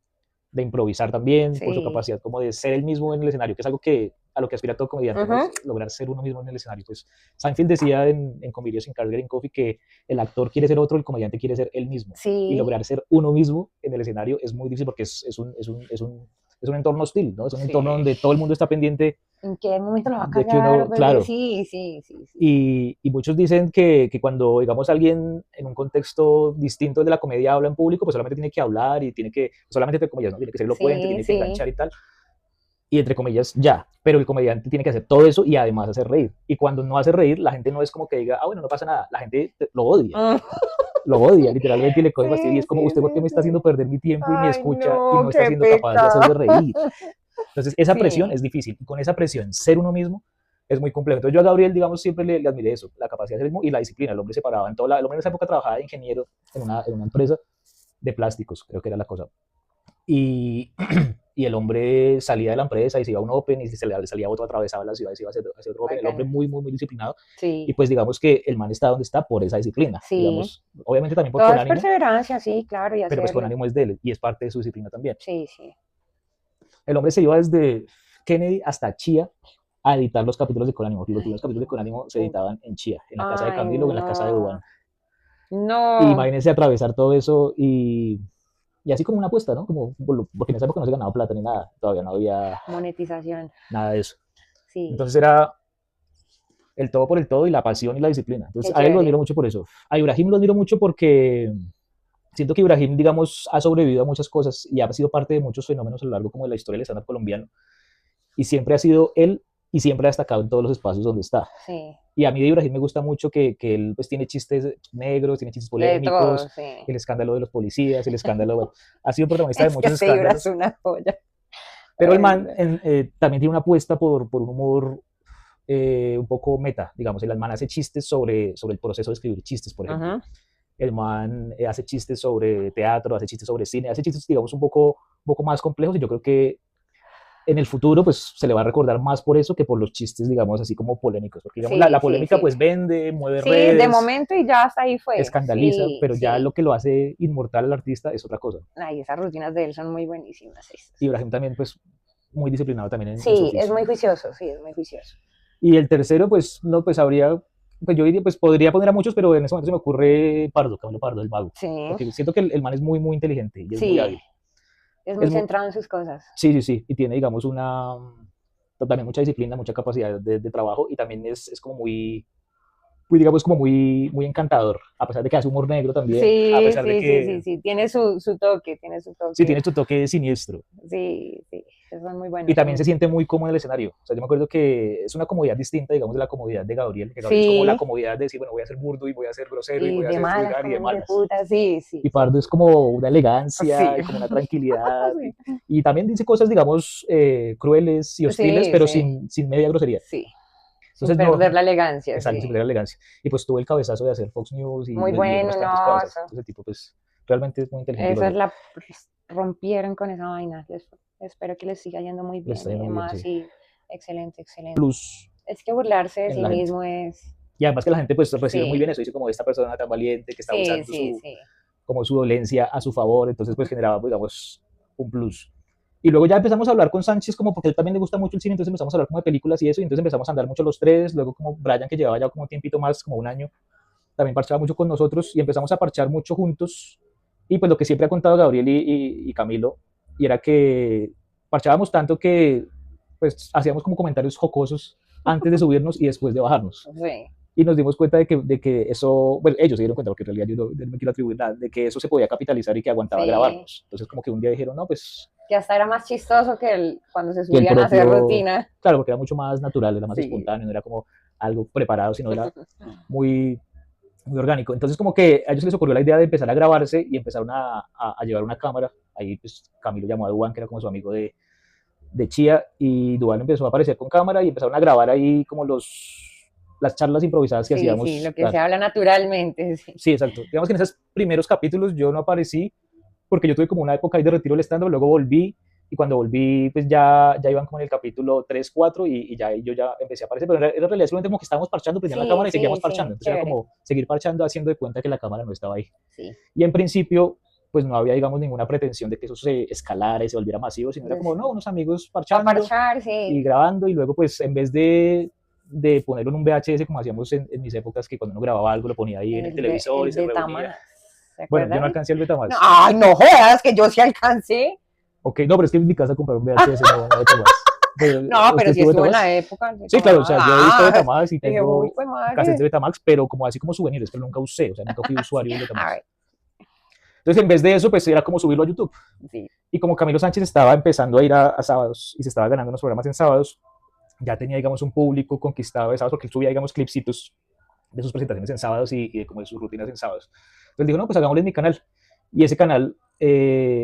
improvisar también, por su sí. capacidad como de ser él mismo en el escenario, que es algo que a lo que aspira todo comediante, ¿no? Ujú. Es lograr ser uno mismo en el escenario. Pues Seinfeld decía en Comedios in Cars Getting Coffee que el actor quiere ser otro, el comediante quiere ser él mismo. Y Sí, lograr ser uno mismo en el escenario es muy difícil porque es un entorno hostil, ¿no? Es un entorno sí. donde todo el mundo está pendiente ¿En qué momento lo va a de que cagar? uno, Pues, claro, sí, sí, sí, sí. y muchos dicen que cuando, digamos, alguien en un contexto distinto de la comedia habla en público, pues solamente tiene que hablar y tiene que, solamente entre comillas, ¿no? Tiene que ser elocuente, Sí, tiene que sí. enganchar y tal, y entre comillas, ya. Pero el comediante tiene que hacer todo eso y además hacer reír. Y cuando no hace reír, la gente no es como que diga, ah, bueno, no pasa nada. La gente Mm. lo odia literalmente y le coge fastidio. Y Sí, es como, sí, ¿usted por qué sí, me está sí. haciendo perder mi tiempo y me Ay, escucha y no, no está qué siendo capaz de hacerme pecado. reír? Entonces, esa presión Sí, es difícil. Y con esa presión, ser uno mismo es muy complejo. Entonces, yo a Gabriel, digamos, siempre le admiré eso, la capacidad de ser mismo y la disciplina. El hombre se paraba en toda la... El hombre en esa época trabajaba de ingeniero en una empresa de plásticos, creo que era la cosa. Y, y el hombre salía de la empresa y se iba a un open y si se le salía otro, atravesaba la ciudad y se iba hacia otro open. El hombre bacano. muy, muy, muy disciplinado. Y Sí, pues digamos que el man está donde está por esa disciplina. sí. Digamos, obviamente también por Todo con es ánimo, perseverancia, sí, claro, y pero pues con hacerlo. ánimo es de él y es parte de su disciplina también. Sí, sí. El hombre se iba desde Kennedy hasta Chía a editar los capítulos de Conánimo. Los Ay, primeros capítulos de Conánimo se puta. editaban en Chía, en la casa de Ay, Camilo o en la casa de no. Dubán. Y No. imagínense atravesar todo eso y así como una apuesta, ¿no? Como, porque en esa época no se ganaba plata ni nada, todavía no había Monetización. nada de eso. Sí, Entonces era el todo por el todo y la pasión y la disciplina. qué Entonces a él lo chévere. admiro mucho por eso. A Ibrahim lo admiro mucho porque siento que Ibrahim, digamos, ha sobrevivido a muchas cosas y ha sido parte de muchos fenómenos a lo largo como de la historia del stand-up colombiano. Y siempre ha sido él y siempre ha destacado en todos los espacios donde está. Sí. Y a mí de Ibrahim me gusta mucho que él pues tiene chistes negros, tiene chistes De todo, polémicos, sí. el escándalo de los policías, el escándalo, bueno, ha sido protagonista de Es que muchos ese Ibra es escándalos, una joya. pero el Ay, man no. también tiene una apuesta por un humor un poco meta, digamos, el man hace chistes sobre el proceso de escribir chistes, por ejemplo. Ujú. El man hace chistes sobre teatro, hace chistes sobre cine, hace chistes, digamos, un poco más complejos y yo creo que en el futuro pues se le va a recordar más por eso que por los chistes, digamos, así como polémicos, porque digamos, la, Sí, la sí, polémica sí. pues vende, mueve Sí, de redes, momento y ya hasta ahí fue. escandaliza, Sí, pero ya sí. lo que lo hace inmortal al artista es otra cosa. Ay, esas rutinas de él son muy buenísimas. Y Esas. Ibrahim también pues muy disciplinado también en su Sí, es oficio. muy juicioso, sí, es muy juicioso. Y el tercero pues no, pues habría, pues yo diría, pues podría poner a muchos, pero en ese momento se me ocurre Pardo, Camilo Pardo, el mago, Sí, porque siento que el man es muy, muy inteligente y es muy sí, hábil. es muy Es muy, centrado en sus cosas. sí, sí, sí, y tiene, digamos, también mucha disciplina, mucha capacidad de trabajo y también es como muy, digamos, como muy, muy encantador, a pesar de que hace humor negro también, a Sí, pesar de sí, sí, que sí, sí, tiene su toque, tiene su sí toque. tiene su toque siniestro Sí, sí, son muy y buenos, también se son... siente muy cómodo en el escenario. O sea, yo me acuerdo que es una comodidad distinta, digamos, de la comodidad de Gabriel, que Gabriel es como la Sí, comodidad de decir, bueno, voy a ser burdo y voy a ser grosero y y voy a de ser malas, vulgar y de como de malas. puta, sí, sí, Y sí, Pardo es sí. como una Sí, elegancia y como una tranquilidad. Y también dice cosas, digamos, crueles y hostiles, sí, pero sí, sin media grosería. sí, sin Entonces, no, perder la elegancia, exacto, sin sí. perder la elegancia. Y pues tuvo el cabezazo de hacer Fox News Muy y bueno, otras tantas no, cosas. eso, Entonces, el tipo, pues, realmente es muy inteligente y lo esa es admiro. la... rompieron con esa vaina, espero que les siga yendo muy Le bien está y yendo muy bien, demás, sí. y excelente, excelente. Plus Es que burlarse de en sí la gente. mismo es... Y además que la gente, pues, recibe muy Sí, bien eso. Dice como esta persona tan valiente que está sí, usando sí, sí. como su dolencia a su favor. Entonces, pues, generaba, digamos, un plus. Y luego ya empezamos a hablar con Sánchez, como porque a él también le gusta mucho el cine, entonces empezamos a hablar como de películas y eso, y entonces empezamos a andar mucho los tres, luego como Brian, que llevaba ya como un tiempito más, como un año, también parchaba mucho con nosotros, y empezamos a parchar mucho juntos, y pues lo que siempre ha contado Gabriel y Camilo, y era que parchábamos tanto que pues hacíamos como comentarios jocosos antes de subirnos y después de bajarnos. Sí. y nos dimos cuenta de que eso, bueno, ellos se dieron cuenta, porque en realidad yo no me quiero atribuir nada, de que eso se podía capitalizar y que aguantaba Sí, grabarnos. Entonces como que un día dijeron, no, pues que hasta era más chistoso que cuando se que el subían a hacer propio, rutina. claro, porque era mucho más natural, era más Sí. espontáneo, no era como algo preparado, sino era muy, muy orgánico. Entonces como que a ellos les ocurrió la idea de empezar a grabarse y empezaron a llevar una cámara. Ahí pues Camilo llamó a Duan, que era como su amigo de Chía, y Duan empezó a aparecer con cámara y empezaron a grabar ahí como las charlas improvisadas que Sí, sí, hacíamos. lo que se habla naturalmente, sí. Sí, exacto. Digamos que en esos primeros capítulos yo no aparecí porque yo tuve como una época ahí de retiro del stand-up, luego volví y cuando volví pues ya iban como en el capítulo 3 4 y ya yo ya empecé a aparecer, pero en realidad solamente como que estábamos parchando, prendían la Sí, cámara y seguíamos sí, parchando, sí, entonces era chévere. como seguir parchando haciendo de cuenta que la cámara no estaba ahí. Sí. Y en principio pues no había digamos ninguna pretensión de que eso se escalara y se volviera masivo, sino era como no, unos amigos Para parchando parchar, sí. y grabando y luego pues en vez de ponerlo en un VHS como hacíamos en mis épocas que cuando uno grababa algo lo ponía ahí en el televisor y El se reunía. Betamax, ¿se Bueno, yo no acuerdan? alcancé el No, Betamax. ay, no jodas, que yo sí alcancé. Ok, no, pero es que en mi casa comprar un VHS no Betamax. Pero, No, pero ¿usted sí tuvo estuvo en Betamax? la época del Sí, claro, o Betamax. sea, yo he visto Ah, Betamax y dije, uy, tengo pues cassettes de madre. Betamax, pero como así como souvenirs, pero nunca usé, o sea, nunca fui Sí, usuario del a Betamax. ver, Entonces, en vez de eso, pues era como subirlo a YouTube. sí. Y como Camilo Sánchez estaba empezando a ir a sábados y se estaba ganando unos programas en sábados, ya tenía, digamos, un público conquistado de sábados, porque él subía, digamos, clipsitos de sus presentaciones en sábados y de como de sus rutinas en sábados. Entonces dijo, no, pues hagámosle en mi canal. Y ese canal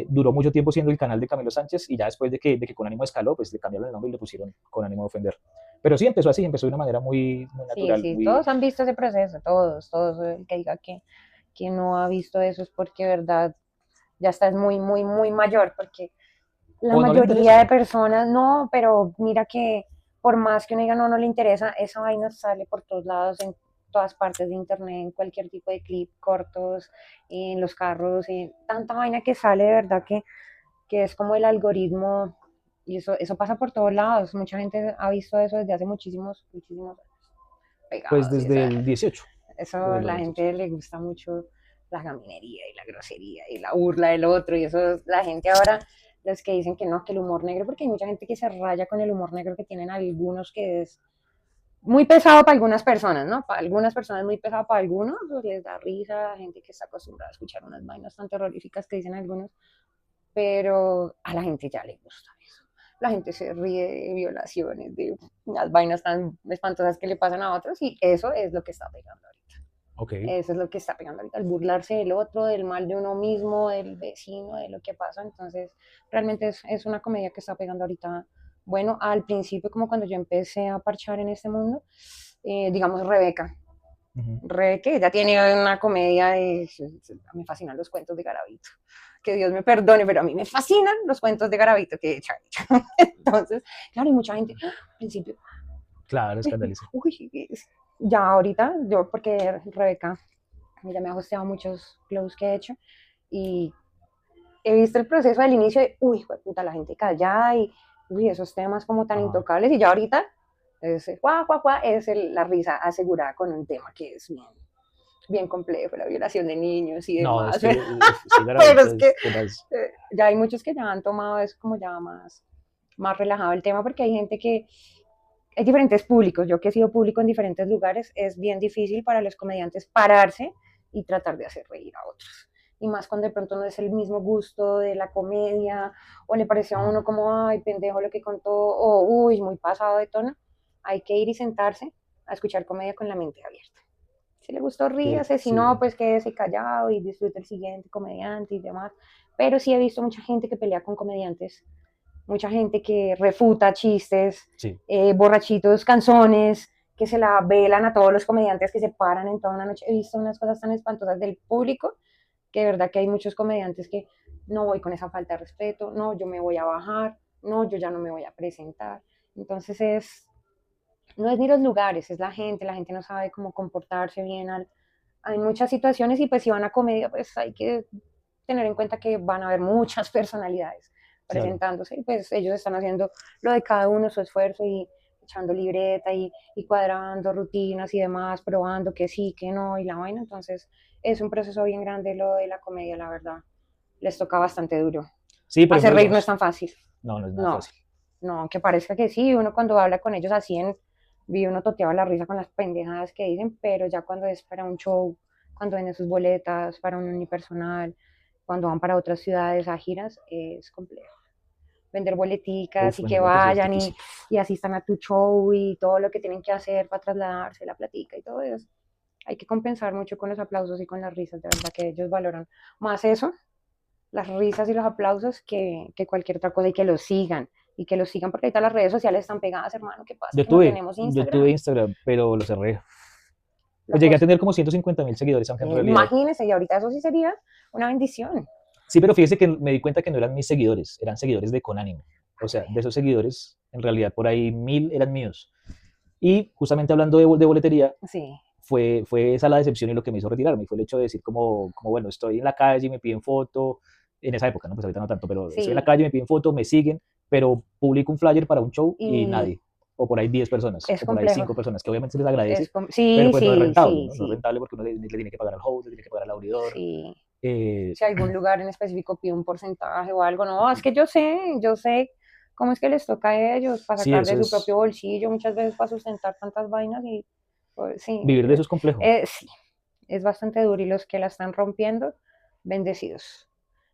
duró mucho tiempo siendo el canal de Camilo Sánchez y ya después de que Con Ánimo escaló, pues le cambiaron el nombre y le pusieron Con Ánimo de Ofender. Pero sí, empezó así, empezó de una manera muy, muy Sí, natural, sí, muy... todos han visto ese proceso, todos, todos. El que diga que no ha visto eso es porque, verdad, ya estás muy, muy, muy mayor, porque la O no le mayoría interesa. de personas no, pero mira que por más que uno diga no, no le interesa, esa vaina sale por todos lados, en todas partes de internet, en cualquier tipo de clip, cortos, en los carros, en tanta vaina que sale de verdad que es como el algoritmo, y eso pasa por todos lados. Mucha gente ha visto eso desde hace muchísimos, muchísimos años, Pues pegados, y desde el 18, eso desde los la 18. gente le gusta mucho la gaminería y la grosería y la burla del otro, y eso la gente ahora, los que dicen que no, que el humor negro, porque hay mucha gente que se raya con el humor negro que tienen algunos, que es muy pesado para algunas personas, ¿no? Para algunas personas muy pesado, para algunos pues, les da risa, gente que está acostumbrada a escuchar unas vainas tan terroríficas que dicen algunos, pero a la gente ya le gusta eso. La gente se ríe de violaciones, de las vainas tan espantosas que le pasan a otros, y eso es lo que está pegando ahorita. Ok. Eso es lo que está pegando ahorita, el burlarse del otro, del mal de uno mismo, del vecino, de lo que pasa. Entonces, realmente es una comedia que está pegando ahorita. Bueno, al principio, como cuando yo empecé a parchar en este mundo, digamos Rebeca. Uh-huh. Rebeca, ella tiene una comedia de... Me fascinan los cuentos de Garavito. Que Dios me perdone, pero a mí me fascinan los cuentos de Garavito que entonces, claro, y mucha gente al principio, Claro, escandaliza. uy, ya ahorita, yo porque Rebeca ella me ha hosteado muchos close que he hecho y he visto el proceso del inicio de, uy, puta, la gente callada y, uy, esos temas como tan Ajá. intocables, y ya ahorita es, es la risa asegurada con un tema que es bien, bien complejo, la violación de niños y No, es demás. que sí, Pero Garavito es que es tenaz. ya hay muchos que ya han tomado eso como ya más relajado el tema, porque hay gente que hay diferentes públicos. Yo que he sido público en diferentes lugares, es bien difícil para los comediantes pararse y tratar de hacer reír a otros. Y más cuando de pronto no es el mismo gusto de la comedia, o le pareció a Ajá. uno como, ay, pendejo lo que contó, o uy, muy pasado de tono. Hay que ir y sentarse a escuchar comedia con la mente abierta. Si le gustó, Que ríase, si no, sí, pues quédese callado y disfrute el siguiente comediante y demás. Pero sí he visto mucha gente que pelea con comediantes, mucha gente que refuta chistes, sí, borrachitos, canzones, que se la velan a todos los comediantes que se paran en toda una noche. He visto unas cosas tan espantosas del público que de verdad que hay muchos comediantes que no voy con esa falta de respeto, no, yo me voy a bajar, no, yo ya no me voy a presentar. Entonces no es ni los lugares, es la gente no sabe cómo comportarse bien hay muchas situaciones, y pues si van a comedia, pues hay que tener en cuenta que van a haber muchas personalidades claro. presentándose, y pues ellos están haciendo lo de cada uno, su esfuerzo, y echando libreta y cuadrando rutinas y demás, probando que sí, que no, y la vaina. Entonces es un proceso bien grande lo de la comedia, la verdad. Les toca bastante duro. Sí, por ejemplo, Hacer reír no es digamos, tan fácil. no es nada No, fácil. no, que parezca que sí, uno cuando habla con ellos así vi uno toteaba la risa con las pendejadas que dicen, pero ya cuando es para un show, cuando venden sus boletas para un unipersonal, cuando van para otras ciudades a giras, es complejo. Vender boleticas Uf, y vender que boletas es vayan difícil. y asistan a tu show y todo lo que tienen que hacer para trasladarse, la platica y todo eso. Hay que compensar mucho con los aplausos y con las risas, de verdad que ellos valoran más eso, las risas y los aplausos, que cualquier otra cosa, y que los sigan porque ahorita las redes sociales están pegadas, hermano, ¿qué pasa? Que no tenemos Yo tuve Instagram. Instagram, pero lo cerré. La Pues llegué a cosa, tener como 150.000 seguidores, aunque en realidad. imagínense, y ahorita eso sí sería una bendición. Sí, pero fíjese que me di cuenta que no eran mis seguidores, eran seguidores de Conánimo. O sea, de esos seguidores, en realidad por ahí 1.000 eran míos. Y justamente hablando de boletería, Sí. fue esa la decepción y lo que me hizo retirarme. Fue el hecho de decir como bueno, estoy en la calle, me piden foto, en esa época, ¿no? Pues ahorita no tanto, pero estoy en la Sí, calle, me piden foto, me siguen, pero publico un flyer para un show y y nadie. O por ahí 10 personas, es o por ahí complejo. 5 personas, que obviamente se les agradece, pero Sí, pues no es sí, rentable, sí, ¿no? No es sí, rentable porque uno le tiene que pagar al host, le tiene que pagar al abridor. sí. Eh, Si algún lugar en específico pide un porcentaje o algo, no, es que yo sé cómo es que les toca a ellos para sí, sacar de eso su es, propio bolsillo muchas veces para sustentar tantas vainas y pues, sí, vivir de eso es complejo. sí, es bastante duro y los que la están rompiendo, bendecidos,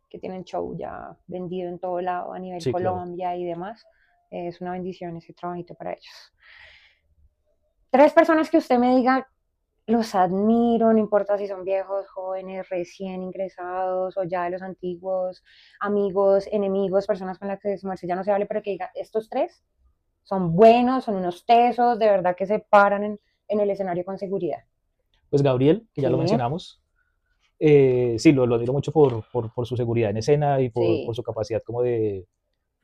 que tienen show ya vendido en todo lado a nivel Sí, claro. Colombia y demás, es una bendición ese trabajito para ellos. Tres personas que usted me diga, los admiro, no importa si son viejos, jóvenes, recién ingresados o ya de los antiguos, amigos, enemigos, personas con las que su merced ya no se hable, pero que diga, estos tres son buenos, son unos tesos, de verdad que se paran en el escenario con seguridad. Pues Gabriel, que ya lo Sí, mencionamos, sí, lo admiro mucho por su seguridad en escena y por sí, su capacidad como de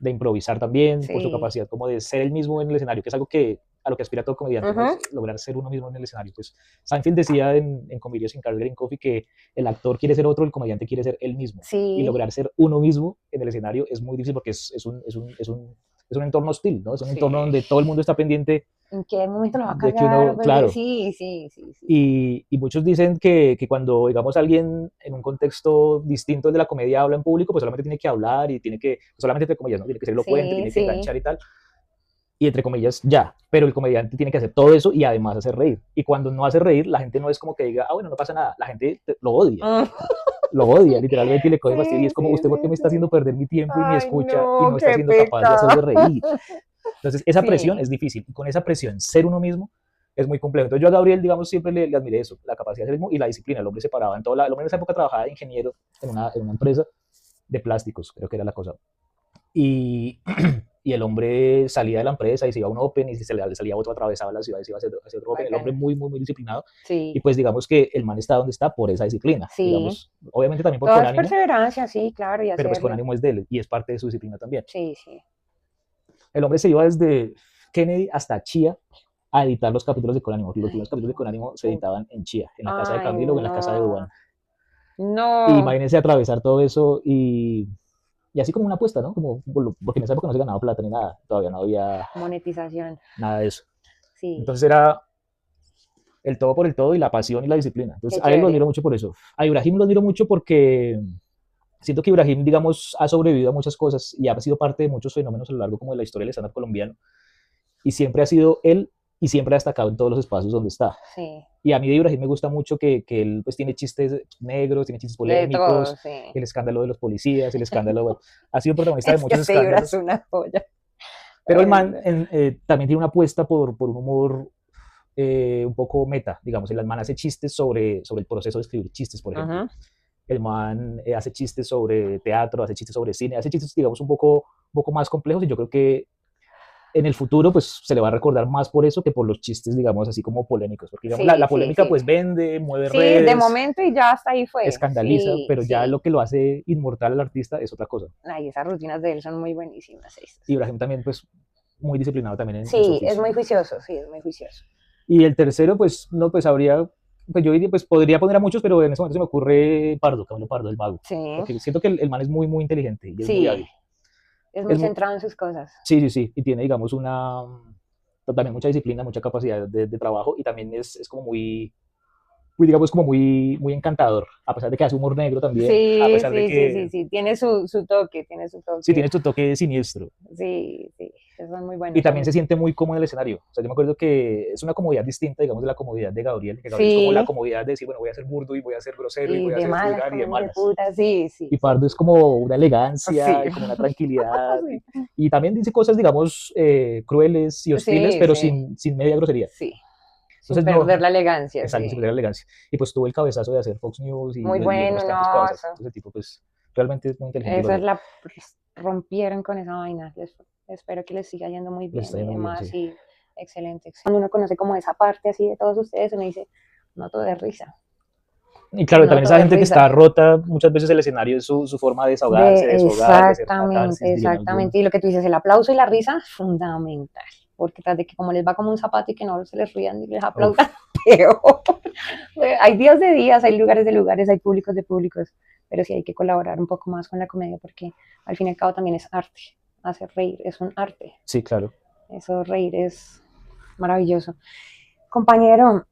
improvisar también, por su sí. capacidad como de ser el mismo en el escenario, que es algo que a lo que aspira todo comediante, ¿no? Ujú, Es lograr ser uno mismo en el escenario. Pues Seinfeld decía en Comedios sin Carl Green Coffee que el actor quiere ser otro, el comediante quiere ser él mismo. Y sí, lograr ser uno mismo en el escenario es muy difícil porque es un entorno hostil, ¿no? Es un entorno sí. donde todo el mundo está pendiente ¿En qué momento lo va a de que cagar? uno, claro, Sí, sí, sí, sí. y muchos dicen que cuando, digamos, alguien en un contexto distinto al de la comedia habla en público, pues solamente tiene que hablar y tiene que, solamente entre comillas, ¿no? Tiene que ser elocuente, Sí, tiene que sí. enganchar y tal, y entre comillas, ya. Pero el comediante tiene que hacer todo eso y además hacer reír. Y cuando no hace reír, la gente no es como que diga, ah, bueno, no pasa nada. La gente Mm, lo odia literalmente y le coge fastidio. Y sí, es como, sí, ¿usted por qué sí, me está sí. haciendo perder mi tiempo y mi Ay, escucha y no, no está qué siendo capaz de hacerme pecado. reír? Entonces, esa presión Sí, es difícil. Y con esa presión, ser uno mismo es muy complejo. Entonces, yo a Gabriel, digamos, siempre le admiré eso, la capacidad de ser mismo y la disciplina. El hombre se paraba en toda el hombre en esa época trabajaba de ingeniero en una empresa de plásticos, creo que era la cosa. Y, y el hombre salía de la empresa y se iba a un open y si se le salía otro, atravesaba la ciudad y se iba a hacer otro open. El hombre bacano. muy, muy, muy disciplinado. Y Sí, pues digamos que el man está donde está por esa disciplina. sí. Digamos, obviamente también por Todo es Conánimo, perseverancia, sí, claro, y pero pues hacerle. Conánimo es de él y es parte de su disciplina también. Sí, sí. El hombre se iba desde Kennedy hasta Chía a editar los capítulos de Conánimo. Los Ay, primeros capítulos de Conánimo se editaban en Chía, en la casa de ay, Camilo o en la casa de no. Duván. Y No. imagínense atravesar todo eso y así como una apuesta, ¿no? Como, porque en esa época no se ganaba plata ni nada, todavía no había Monetización. nada de eso. Sí, Entonces era el todo por el todo y la pasión y la disciplina. qué Entonces a él lo chévere. admiro mucho por eso. A Ibrahim lo admiro mucho porque siento que Ibrahim, digamos, ha sobrevivido a muchas cosas y ha sido parte de muchos fenómenos a lo largo como de la historia del stand-up colombiano y siempre ha sido él y siempre ha destacado en todos los espacios donde está. Sí. Y a mí de Ibrahim me gusta mucho que él pues tiene chistes negros, tiene chistes De todo, polémicos, sí. el escándalo de los policías, el escándalo, bueno, ha sido protagonista de Es que muchos este Ibra es escándalos, una joya. pero el Ay, man no. también tiene una apuesta por un humor un poco meta, digamos, el man hace chistes sobre el proceso de escribir chistes, por ejemplo. Ajá. El man hace chistes sobre teatro, hace chistes sobre cine, hace chistes, digamos, un poco más complejos y yo creo que en el futuro pues se le va a recordar más por eso que por los chistes, digamos, así como polémicos, porque digamos, la, Sí, la sí, polémica sí. pues vende, mueve Sí, de redes, momento y ya hasta ahí fue. escandaliza, Sí, pero ya sí. lo que lo hace inmortal al artista es otra cosa. Ay, esas rutinas de él son muy buenísimas. Y Esas. Ibrahim también pues muy disciplinado también en su Sí, es oficio. muy juicioso, sí, es muy juicioso. Y el tercero pues no, pues habría, pues yo diría, pues podría poner a muchos, pero en ese momento se me ocurre Pardo, Camilo Pardo, el mago, Sí, porque siento que el man es muy, muy inteligente y es muy sí, hábil. es muy Es muy, centrado en sus cosas. sí, sí, sí, y tiene, digamos, también mucha disciplina, mucha capacidad de trabajo y también es como muy, digamos, como muy encantador, a pesar de que hace humor negro también, a Sí, pesar de sí, sí, sí, que sí, tiene su toque, tiene su sí toque. tiene su toque siniestro. Sí, sí, esos son muy Y buenos también se también. siente muy cómodo en el escenario. O sea, yo me acuerdo que es una comodidad distinta, digamos, de la comodidad de Gabriel, que Gabriel es como la Sí, comodidad de decir, bueno, voy a ser burdo y voy a ser grosero y y voy a de ser malas vulgar y de como un hijo de malas. puta, sí, sí, Y sí, Pardo es como una sí, elegancia y como una tranquilidad. sí, Y también dice cosas, digamos, crueles y hostiles, sí, pero sí, sin media grosería. sí, sin Entonces, no, perder la elegancia, es algo sin sí. perder la elegancia. Y pues tuvo el cabezazo de hacer Fox News Muy y bueno, otras tantas no, cosas. Entonces, el tipo, pues, realmente es muy inteligente y lo eso es logró. la, rompieron con esa vaina. Espero que les siga yendo muy Les bien está y yendo muy bien, demás. sí. Y excelente, excelente. Cuando uno conoce como esa parte así de todos ustedes, uno dice, no todo de risa, Y claro, no también todo esa de gente que está risa. rota, muchas veces el escenario es su forma de desahogarse, de desfogar, de hacer Exactamente, catarsis, dirían exactamente. algunos. Y lo que tú dices, el aplauso y la risa, fundamental. Porque tras de que como les va como un zapato y que no se les rían y les aplaudan, Uf, peor. Hay días de días, hay lugares de lugares, hay públicos de públicos, pero sí hay que colaborar un poco más con la comedia porque al fin y al cabo también es arte. Hacer reír es un arte. sí, claro. Eso reír es maravilloso. Compañero,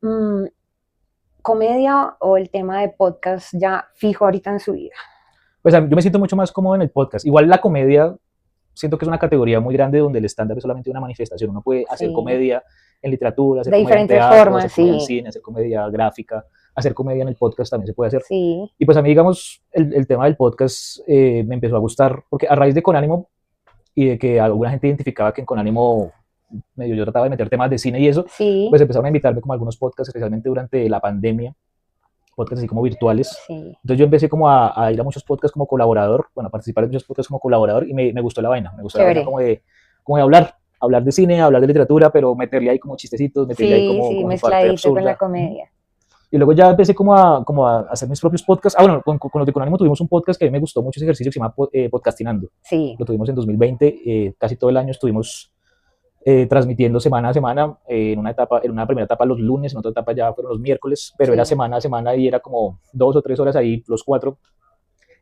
¿comedia o el tema de podcast ya fijo ahorita en su vida? Pues yo me siento mucho más cómodo en el podcast. Igual la comedia, siento que es una categoría muy grande donde el estándar es solamente una manifestación. Uno puede hacer Sí, comedia en literatura, hacer de comedia en diferentes teatro, formas, hacer comedia en sí, cine, hacer comedia gráfica, hacer comedia en el podcast también se puede hacer. sí, Y pues a mí, digamos, el tema del podcast me empezó a gustar, porque a raíz de Conánimo y de que alguna gente identificaba que en Conánimo medio yo trataba de meter temas de cine y eso, sí, pues empezaron a invitarme como a algunos podcasts, especialmente durante la pandemia, podcasts así como virtuales. sí. Entonces yo empecé como a ir a muchos podcasts como colaborador, bueno, a participar en muchos podcasts como colaborador y me gustó la vaina Chévere. como de hablar de cine, hablar de literatura, pero meterle ahí como chistecitos, meterle ahí Sí, como, sí, como su parte mezcladito con la absurda. comedia. Y luego ya empecé como a hacer mis propios podcasts. Ah, bueno, con los de Conánimo tuvimos un podcast que a mí me gustó mucho ese ejercicio que se llama Podcastinando. Sí, Lo tuvimos en 2020, casi todo el año estuvimos transmitiendo semana a semana, en una primera etapa los lunes, en otra etapa ya fueron los miércoles, pero era sí. semana a semana y era como 2 o 3 horas ahí, los cuatro,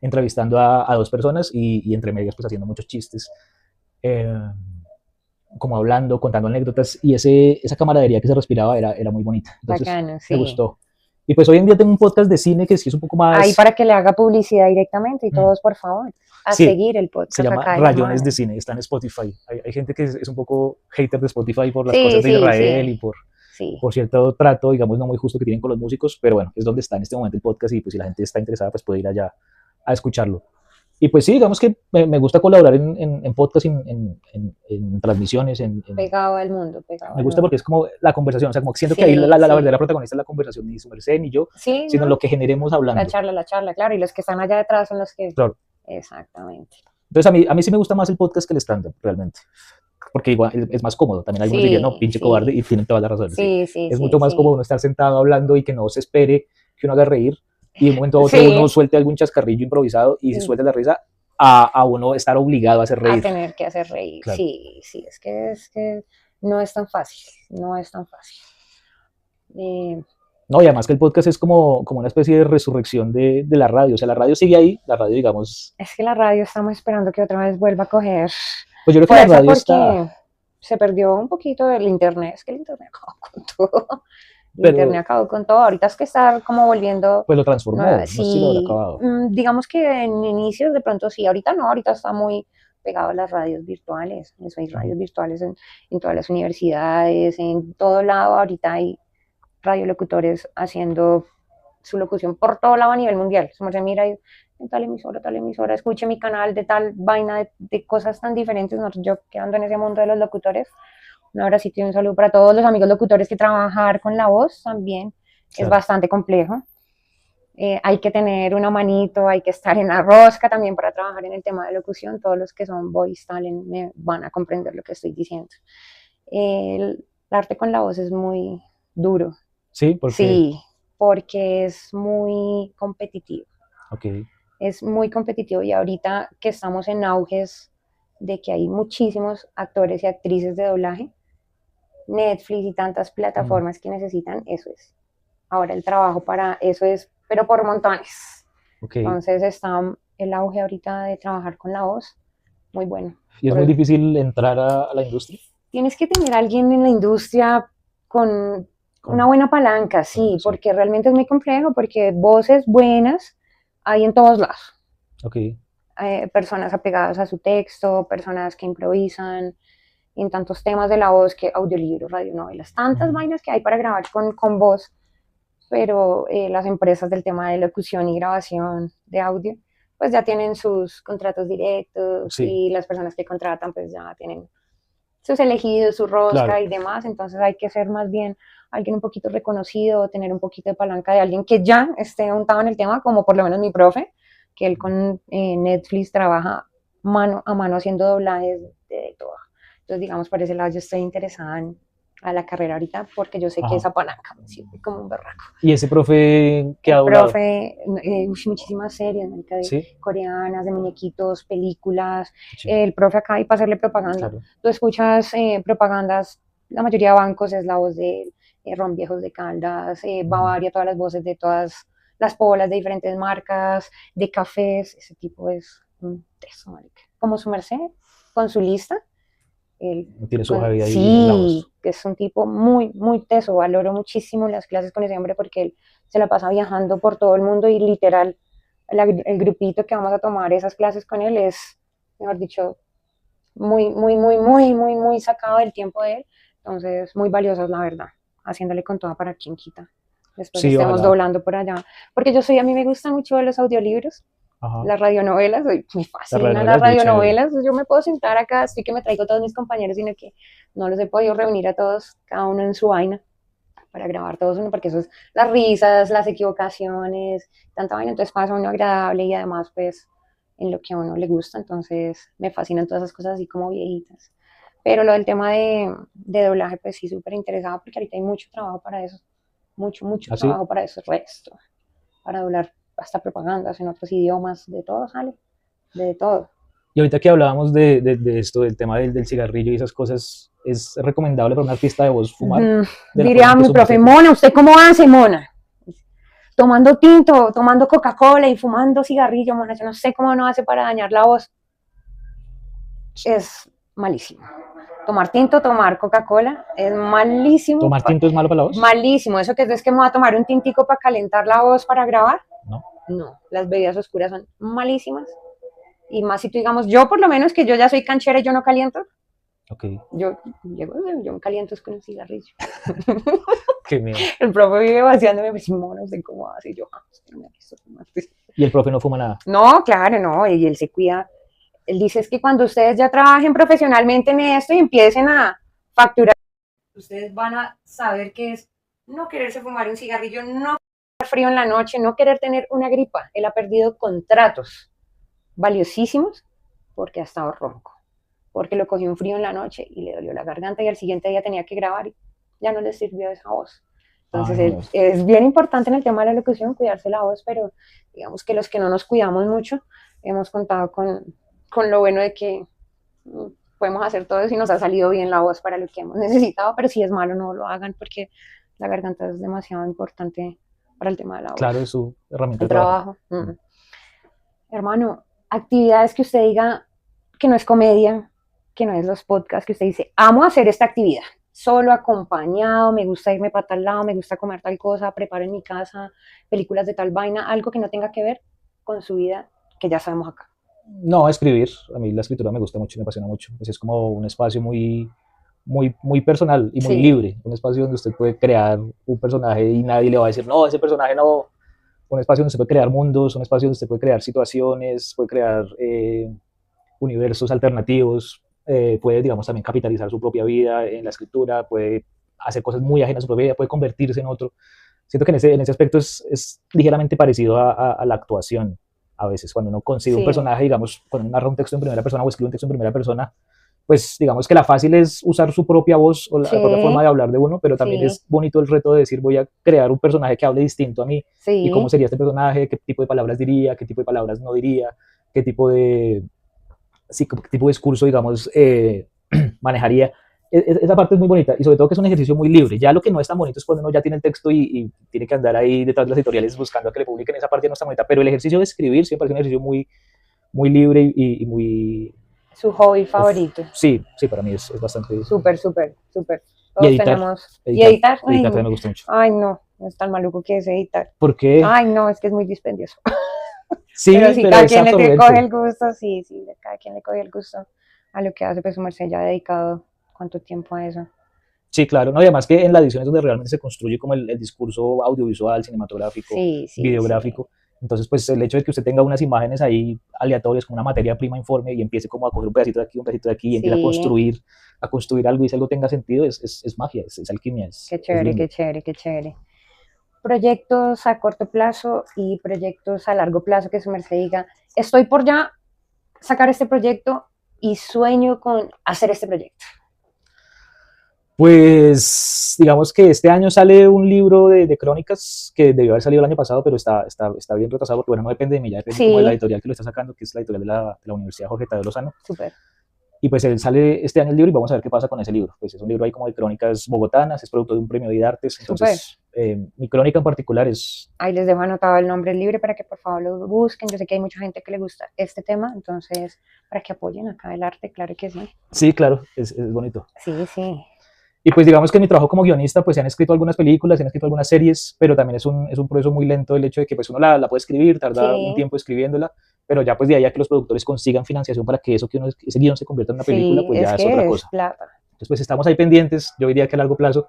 entrevistando a dos personas y entre medias pues haciendo muchos chistes, eh, como hablando, contando anécdotas y esa camaradería que se respiraba era muy bonita, entonces Bacano, me sí. gustó. Y pues hoy en día tengo un podcast de cine que sí es un poco Ahí más, para que le haga publicidad directamente y todos, por favor, a sí, seguir el se podcast llama acá del Rayones de hermano. Cine, está en Spotify. Hay gente que es un poco hater de Spotify por las Sí, cosas de sí, Israel sí, y sí. por cierto trato, digamos, no muy justo que tienen con los músicos, pero bueno, es donde está en este momento el podcast y pues si la gente está interesada, pues puede ir allá a escucharlo. Y pues sí, digamos que me gusta colaborar en podcast, en transmisiones, Pegado al mundo, pegado me al gusta porque mundo. es como la conversación, o sea, como que siento que ahí Sí, la sí. verdadera protagonista es la conversación, ni su merced ni yo, Sí, sino ¿no? lo que generemos hablando. La charla, claro. Y los que están allá detrás son los que... Claro. Exactamente. Entonces a mí sí me gusta más el podcast que el stand-up, realmente. Porque igual es más cómodo. También algunos dirían, no, Sí, pinche cobarde, sí, y tienen todas las razones, sí. sí, sí, Es sí, mucho más cómodo sí. uno estar sentado hablando y que no se espere que uno haga reír y de un momento a otro uno Sí, suelte algún chascarrillo improvisado y se y suelta la risa a uno estar obligado a hacer a reír. tener que hacer reír. Claro. Sí, sí, es que no es tan fácil, no es tan fácil. Eh, No, y además que el podcast es como una especie de resurrección de la radio. O sea, la radio sigue ahí, la radio, digamos. es que la radio estamos esperando que otra vez vuelva a coger Pues yo creo que la fuerza radio está. porque se perdió un poquito del internet. Es que el internet acabó con todo. El internet Pero acabó con todo. Ahorita es que está como volviendo. pues lo No, transformó. No sé si lo habrá sí, acabado. digamos que en inicios de pronto sí. Ahorita no, ahorita está muy pegado a las radios virtuales. Eso hay Uh -huh. radios virtuales en todas las universidades, en todo lado. Ahorita hay radiolocutores haciendo su locución por todo lado a nivel mundial. Como se mira en tal emisora, escuche mi canal de tal vaina, de cosas tan diferentes. ¿No? Yo quedando en ese mundo de los locutores, ahora sí tiene un saludo para todos los amigos locutores que trabajar con la voz también es Claro. bastante complejo. Hay que tener una manito, hay que estar en la rosca también para trabajar en el tema de locución. Todos los que son voice talent me van a comprender lo que estoy diciendo. El arte con la voz es muy duro. Sí, porque. Sí, porque es muy competitivo. Ok. Es muy competitivo y ahorita que estamos en auges de que hay muchísimos actores y actrices de doblaje, Netflix y tantas plataformas que necesitan, eso es. Ahora el trabajo para eso es, pero por montones. Ok. Entonces está el auge ahorita de trabajar con la voz, muy bueno. Y es muy difícil entrar a la industria. Tienes que tener a alguien en la industria con Una buena palanca, sí, sí. porque realmente es muy complejo, porque voces buenas hay en todos lados. Ok. Personas apegadas a su texto, personas que improvisan en tantos temas de la voz que audiolibros, radionovelas, tantas vainas que hay para grabar con voz, pero las empresas del tema de locución y grabación de audio, pues ya tienen sus contratos directos Sí, y las personas que contratan pues ya tienen sus elegidos, su rosca claro. y demás, entonces hay que ser más bien alguien un poquito reconocido, tener un poquito de palanca de alguien que ya esté untado en el tema, como por lo menos mi profe, que él con Netflix trabaja mano a mano haciendo doblajes de todo. Entonces, digamos, por ese lado yo estoy interesada a la carrera ahorita porque yo sé que Ajá. esa palanca me sirve como un berraco. ¿Y ese profe qué ha El doblado? profe, muchísimas series, de Sí, coreanas, de muñequitos, películas. qué chimba. El profe acá hay para hacerle propaganda. Claro. Tú escuchas propagandas, la mayoría de bancos es la voz de Ron Viejos de Caldas, Bavaria, todas las voces de todas las polas de diferentes marcas, de cafés, ese tipo es un teso, marica. Como su merced, con su lista. Tiene su hoja de vida ahí en la Sí, voz. es un tipo muy, muy teso. Valoro muchísimo las clases con ese hombre porque él se la pasa viajando por todo el mundo y literal, el grupito que vamos a tomar esas clases con él es, mejor dicho, muy, muy, muy, muy, muy, muy sacado del tiempo de él. Entonces, muy valiosas, la verdad. Haciéndole con toda para quien quita. Después Sí, estemos ojalá. doblando por allá. Porque a mí me gustan mucho los audiolibros, Ajá. las radionovelas, me La fascinan radionovela las es muy chévere. radionovelas. Yo me puedo sentar acá, estoy que me traigo a todos mis compañeros, sino que no los he podido reunir a todos, cada uno en su vaina, para grabar todos uno, porque eso es las risas, las equivocaciones, tanta vaina, entonces pasa uno agradable y además, pues, en lo que a uno le gusta, entonces me fascinan todas esas cosas así como viejitas. Pero lo del tema de doblaje, pues sí, súper interesado, porque ahorita hay mucho trabajo para eso, mucho, mucho ¿Así? trabajo para eso, resto, para doblar hasta propagandas en otros idiomas, de todo sale, de todo. Y ahorita que hablábamos de esto, del tema del cigarrillo y esas cosas, ¿es recomendable para un artista de voz fumar de la forma Diría en que mi su profe, merced fuma? Mona, ¿usted cómo hace, Mona? Tomando tinto, tomando Coca-Cola y fumando cigarrillo, Mona, yo no sé cómo no hace para dañar la voz. Es malísimo. Tomar tinto, tomar Coca-Cola, es malísimo, ¿Tomar tinto es malo para la voz? malísimo. Eso que es que me voy a tomar un tintico para calentar la voz para grabar. No. No, las bebidas oscuras son malísimas. Y más si tú digamos, yo por lo menos que yo ya soy canchera y yo no caliento, Ok. yo llego, yo me caliento es con un cigarrillo. Qué miedo. El profe vive vaciándome, me dice, no sé cómo hace, y yo, Y el profe no fuma nada. no, claro, no, y él se cuida. Él dice, es que cuando ustedes ya trabajen profesionalmente en esto y empiecen a facturar, ustedes van a saber que es no quererse fumar un cigarrillo, no estar frío en la noche, no querer tener una gripa. Él ha perdido contratos valiosísimos porque ha estado ronco, porque lo cogió un frío en la noche y le dolió la garganta y al siguiente día tenía que grabar y ya no le sirvió esa voz. Ay, Entonces Dios. es bien importante en el tema de la locución cuidarse la voz, pero digamos que los que no nos cuidamos mucho hemos contado con lo bueno de que podemos hacer todo eso y nos ha salido bien la voz para lo que hemos necesitado, pero si es malo no lo hagan porque la garganta es demasiado importante para el tema de la Claro, voz, es su herramienta el de trabajo. trabajo. Hermano, actividades que usted diga que no es comedia, que no es los podcasts, que usted dice, amo hacer esta actividad, solo acompañado, me gusta irme para tal lado, me gusta comer tal cosa, preparo en mi casa películas de tal vaina, algo que no tenga que ver con su vida, que ya sabemos acá. No, escribir. A mí la escritura me gusta mucho y me apasiona mucho. Pues es como un espacio muy personal y muy Sí, libre. Un espacio donde usted puede crear un personaje y nadie le va a decir, no, ese personaje no. Un espacio donde usted puede crear mundos, un espacio donde usted puede crear situaciones, puede crear universos alternativos, puede, digamos, también capitalizar su propia vida en la escritura, puede hacer cosas muy ajenas a su propia vida, puede convertirse en otro. Siento que en ese aspecto es ligeramente parecido a la actuación. A veces, cuando uno consigue un sí, personaje, digamos, cuando uno narra un texto en primera persona o escribe un texto en primera persona, pues digamos que la fácil es usar su propia voz o la propia forma sí, de hablar de uno, pero también sí, es bonito el reto de decir voy a crear un personaje que hable distinto a mí y cómo sí, sería este personaje, qué tipo de palabras diría, qué tipo de palabras no diría, qué tipo de, sí, qué tipo de discurso, digamos, manejaría. Esa parte es muy bonita y sobre todo que es un ejercicio muy libre. Ya lo que no es tan bonito es cuando uno ya tiene el texto y tiene que andar ahí detrás de las editoriales buscando a que le publiquen. Esa parte no está bonita, pero el ejercicio de escribir siempre es un ejercicio muy libre y muy... su hobby Uf, favorito. sí, sí, para mí es bastante... Súper, súper, súper. Y Todos editar, tenemos. Y editar, editar también me gusta mucho. ay, no, no es tan maluco que es editar. ¿Por qué? Ay, no, es que es muy dispendioso. Sí, Pero si pero cada es quien le coge absorbente. el gusto, sí, sí, cada quien le coge el gusto a lo que hace, pues su merced ya ha dedicado cuánto tiempo a eso. Sí, claro, no, y además que en la edición es donde realmente se construye como el discurso audiovisual, cinematográfico, Sí, sí, sí. videográfico. Entonces, pues el hecho de que usted tenga unas imágenes ahí aleatorias como una materia prima informe y empiece como a coger un pedacito de aquí, un pedacito de aquí y empiece Sí, a construir algo y si algo tenga sentido, es magia, es alquimia, qué es chévere, lindo. qué chévere, qué chévere. Proyectos a corto plazo y proyectos a largo plazo que su merced diga, estoy por ya sacar este proyecto y sueño con hacer este proyecto. Pues digamos que este año sale un libro de crónicas que debió haber salido el año pasado, pero está bien retrasado porque bueno, no depende de mí, ya depende como de la Sí, editorial que lo está sacando, que es la editorial de la Universidad Jorge Tadeo Lozano. súper, Y pues él sale este año el libro y vamos a ver qué pasa con ese libro. Pues es un libro ahí como de crónicas bogotanas, es producto de un premio de artes, súper. entonces mi crónica en particular es... Ahí les dejo anotado el nombre libre para que por favor lo busquen. Yo sé que hay mucha gente que le gusta este tema, entonces para que apoyen acá el arte, claro que sí. Sí, claro, es bonito. Sí, sí, Y pues digamos que en mi trabajo como guionista, pues se han escrito algunas películas, se han escrito algunas series, pero también es un proceso muy lento el hecho de que pues uno la puede escribir, tarda un sí, tiempo escribiéndola, pero ya pues de ahí a que los productores consigan financiación para que eso que uno, ese guión se convierta en una película, sí, pues es ya es otra que es cosa. plata. Entonces pues estamos ahí pendientes, yo diría que a largo plazo,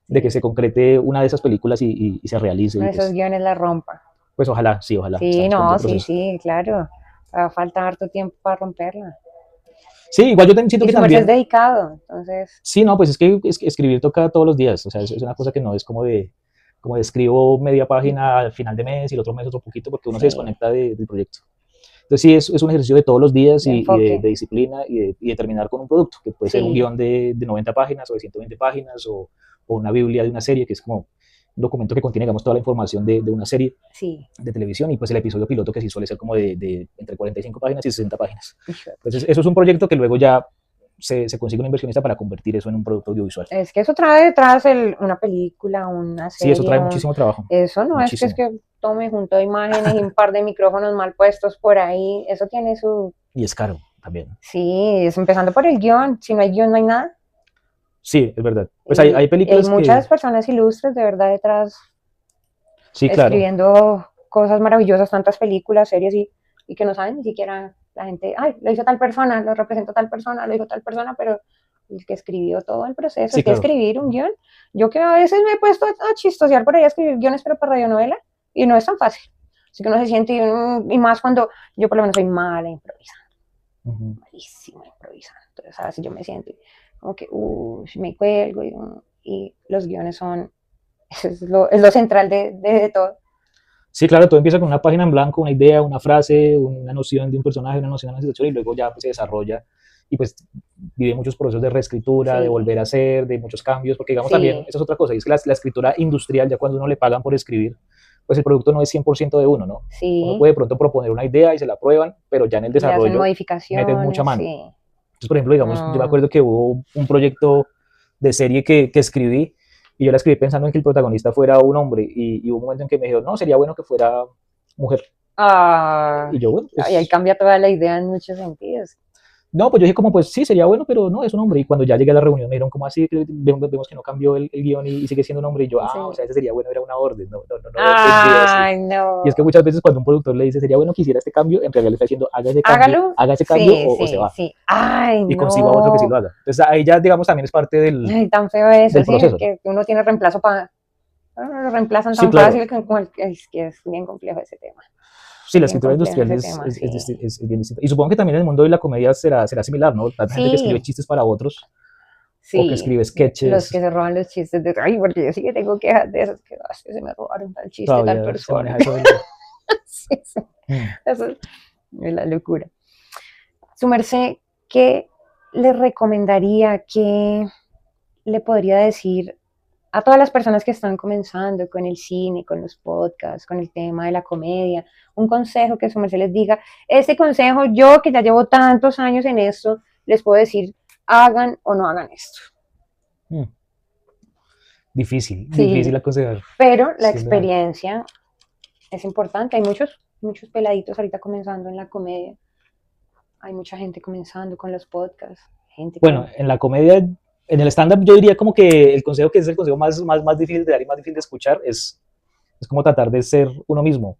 de que se Sí, concrete una de esas películas y se realice uno y de esos guiones la rompa. pues ojalá, sí, ojalá, Sí, estamos en no, ese sí, proceso. sí, claro. Va a faltar harto tiempo para romperla. Sí, igual yo siento Y que su merced es también, dedicado, entonces, sí, no, pues es que escribir toca todos los días, o sea, es una cosa que no es como de escribo media página al final de mes y el otro mes otro poquito porque uno se sí, desconecta del proyecto. Entonces sí, es un ejercicio de todos los días de enfoque. de disciplina y de terminar con un producto, que puede ser un Sí, guión de 90 páginas o de 120 páginas o una biblia de una serie, que es como un documento que contiene, digamos, toda la información de una serie sí. de televisión y pues el episodio piloto que sí suele ser como de entre 45 páginas y 60 páginas. Hijo de Entonces pucha. eso es un proyecto que luego ya se consigue un inversionista para convertir eso en un producto audiovisual. Es que eso trae detrás una película, una Sí, eso serie, trae muchísimo trabajo, eso no es muchísimo. que tome junto imágenes y un par de micrófonos mal puestos por ahí, eso tiene su, Y es caro también. sí, es empezando por el guión, si no hay guión no hay nada. Sí, es verdad. Pues hay Y hay películas muchas que, personas ilustres de verdad detrás sí, claro, escribiendo cosas maravillosas, tantas películas, series y que no saben ni siquiera la gente, ay, lo hizo tal persona, lo representó tal persona, lo hizo tal persona, pero el que escribió todo el proceso, sí, es que claro. escribir un guión, yo que a veces me he puesto a chistosear por ahí a escribir guiones, pero para radionovela, y no es tan fácil. Así que uno se siente, y más cuando yo por lo menos soy mala improvisando, Uh -huh. malísima improvisando. Entonces, a veces yo me siento como que, me cuelgo, y los guiones son, es lo central de todo. Sí, claro, todo empieza con una página en blanco, una idea, una frase, una noción de un personaje, una noción de una situación y luego ya pues, se desarrolla y pues vive muchos procesos de reescritura, de Sí, volver a hacer, de muchos cambios, porque digamos también, sí, esa es otra cosa, y es que la escritura industrial, ya cuando uno le pagan por escribir, pues el producto no es 100% de uno, ¿no? Uno sí, puede de pronto proponer una idea y se la aprueban, pero ya en el y le hacen desarrollo meten mucha modificaciones, mano. sí. Entonces, por ejemplo, digamos, yo me Mm, acuerdo que hubo un proyecto de serie que escribí y yo la escribí pensando en que el protagonista fuera un hombre y hubo un momento en que me dijeron, no, sería bueno que fuera mujer. ah, Y yo, bueno, y ahí pues, cambia toda la idea en muchos sentidos. no, pues yo dije como, pues sí, sería bueno, pero no, es un hombre. Y cuando ya llegué a la reunión me dijeron, ¿cómo así? Vemos que no cambió el guión y sigue siendo un hombre. Y yo, ah, o Sí. sea, ese sería bueno, era una orden, no lo había entendido así. Ay, Y es que no. muchas veces cuando un productor le dice, sería bueno que hiciera este cambio, en realidad le está diciendo, Hágalo. haga ese cambio Sí, o se sí, va. sí. Ay, Y consigo a otro que sí no. lo haga. Entonces ahí ya, digamos, también es parte Ay, tan feo eso, del sí, proceso. que uno tiene reemplazo para... Lo reemplazan Sí, tan claro. fácil que es que es bien complejo ese tema. Sí, la Bien escritura complejo industrial ese tema, sí. es bien distinta. Y supongo que también en el mundo de la comedia será similar, ¿no? La gente que escribe Sí, chistes para otros o que sí. escribe Los que sketches, se roban los chistes de... Ay, porque yo sí que tengo quejas de esos que, que se me robaron tal chiste, tal todavía se persona. maneja eso del... Sí, sí. Mm. Eso es la locura. Su merced, ¿qué le recomendaría, qué le podría decir a todas las personas que están comenzando con el cine, con los podcasts, con el tema de la comedia? Un consejo que su merced les diga. Este consejo, yo que ya llevo tantos años en esto, les puedo decir, hagan o no hagan esto. Mm. Difícil, difícil Sí, aconsejar. pero la Sin duda. experiencia es importante. Hay muchos peladitos ahorita comenzando en la comedia. Hay mucha gente comenzando con los podcasts. Gente Bueno, que... en la comedia En el stand-up yo diría como que el consejo que es el consejo más difícil de dar y más difícil de escuchar es como tratar de ser uno mismo.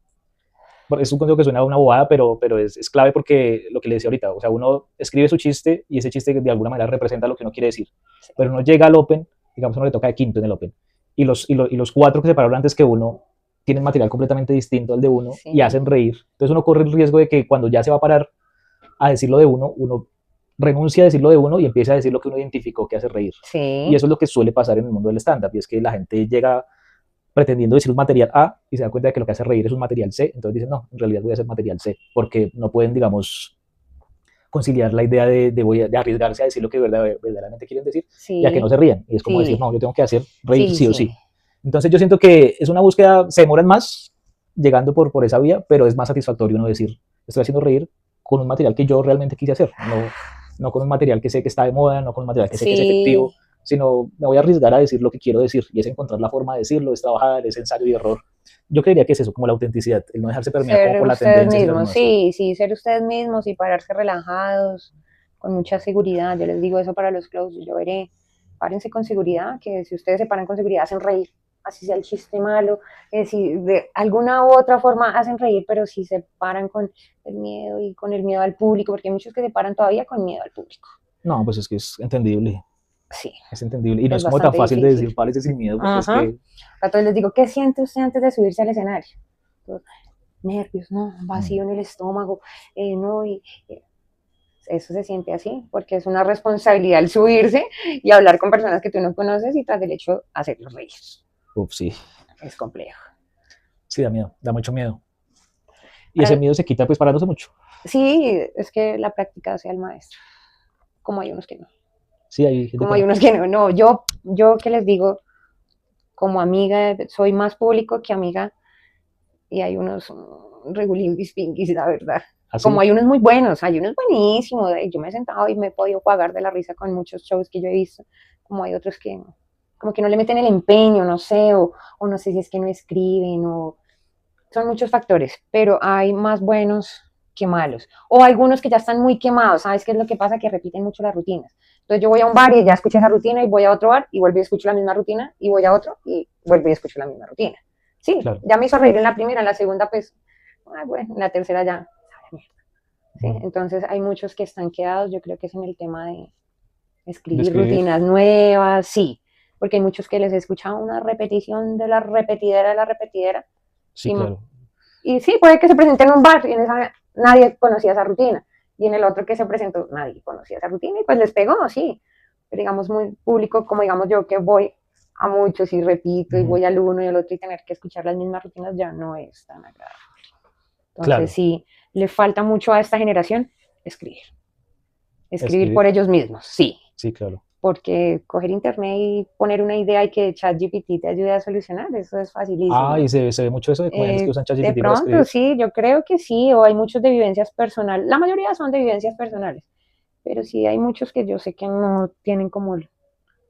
Es un consejo que suena a una bobada, pero es clave porque lo que le decía ahorita, o sea, uno escribe su chiste y ese chiste de alguna manera representa lo que uno quiere decir, Sí. pero uno llega al Open, digamos, uno le toca de quinto en el Open, y los cuatro que se pararon antes que uno tienen material completamente distinto al de uno Sí. y hacen reír. Entonces uno corre el riesgo de que cuando ya se va a parar a decirlo de uno renuncia a decirlo de uno y empieza a decir lo que uno identificó que hace reír. Sí. Y eso es lo que suele pasar en el mundo del stand-up, y es que la gente llega pretendiendo decir un material A y se da cuenta de que lo que hace reír es un material C, entonces dicen, no, en realidad voy a hacer material C, porque no pueden, digamos, conciliar la idea de arriesgarse a decir lo que verdaderamente quieren decir Sí. y a que no se rían. Y es como decir, no, yo tengo que hacer reír Sí, sí o sí. Entonces yo siento que es una búsqueda, se demoran más llegando por esa vía, pero es más satisfactorio uno decir, estoy haciendo reír con un material que yo realmente quise hacer, no con un material que sé que está de moda, no con un material que sé que es efectivo, sino me voy a arriesgar a decir lo que quiero decir, y es encontrar la forma de decirlo, es trabajar, es ensayo y error. Yo creería que es eso, como la autenticidad, el no dejarse permear como por la tendencia. Ser ustedes mismos, sí, ser ustedes mismos y pararse relajados, con mucha seguridad. Yo les digo eso para los closes, yo veré, párense con seguridad, que si ustedes se paran con seguridad hacen reír, así sea el chiste malo, si de alguna u otra forma hacen reír, pero si se paran con el miedo y con el miedo al público, porque hay muchos que se paran todavía con miedo al público. No, pues es que es entendible. Sí. Es entendible. Y no es como tan fácil difícil de decir, párese sin miedo, porque es que... A todos les digo, ¿qué siente usted antes de subirse al escenario? Nervios, no, vacío en el estómago, no, y eso se siente así, porque es una responsabilidad el subirse y hablar con personas que tú no conoces y tras del hecho hacerlos reír. Uf, sí. Es complejo. Sí, da miedo, da mucho miedo. Y ese miedo se quita pues parándose mucho. Sí, es que la práctica hace al maestro, como hay unos que no. Sí, hay como hay unos que no. No, yo que les digo, como amiga, soy más público que amiga, y hay unos regulimbis pinguis, la verdad. ¿Ah, sí? Como hay unos muy buenos, hay unos buenísimos. Yo me he sentado y me he podido pagar de la risa con muchos shows que yo he visto, como hay otros que como que no le meten el empeño, no sé, o no sé si es que no escriben, o son muchos factores, pero hay más buenos que malos, o algunos que ya están muy quemados. ¿Sabes qué es lo que pasa? Que repiten mucho las rutinas. Entonces yo voy a un bar y ya escuché esa rutina, y voy a otro bar y vuelvo y escucho la misma rutina, y voy a otro y vuelvo y escucho la misma rutina. Sí, claro. Ya me hizo reír en la primera, en la segunda pues, bueno, en la tercera ya, ¿sí? Entonces hay muchos que están quedados, yo creo que es en el tema de escribir rutinas nuevas, sí, porque hay muchos que les he escuchado una repetición de la repetidera. Sí, claro. Y sí, puede que se presente en un bar y en esa nadie conocía esa rutina, y en el otro que se presentó nadie conocía esa rutina y pues les pegó, sí, pero digamos muy público, como digamos yo que voy a muchos y repito y voy al uno y al otro y tener que escuchar las mismas rutinas ya no es tan agradable. Entonces claro, sí, le falta mucho a esta generación escribir por ellos mismos, sí. Sí, claro. Porque coger internet y poner una idea y que ChatGPT te ayude a solucionar, eso es facilísimo. Ah, y se ve mucho eso de comediantes que usan ChatGPT. De pronto, sí, yo creo que sí, o hay muchos de vivencias personales, la mayoría son de vivencias personales, pero sí hay muchos que yo sé que no tienen como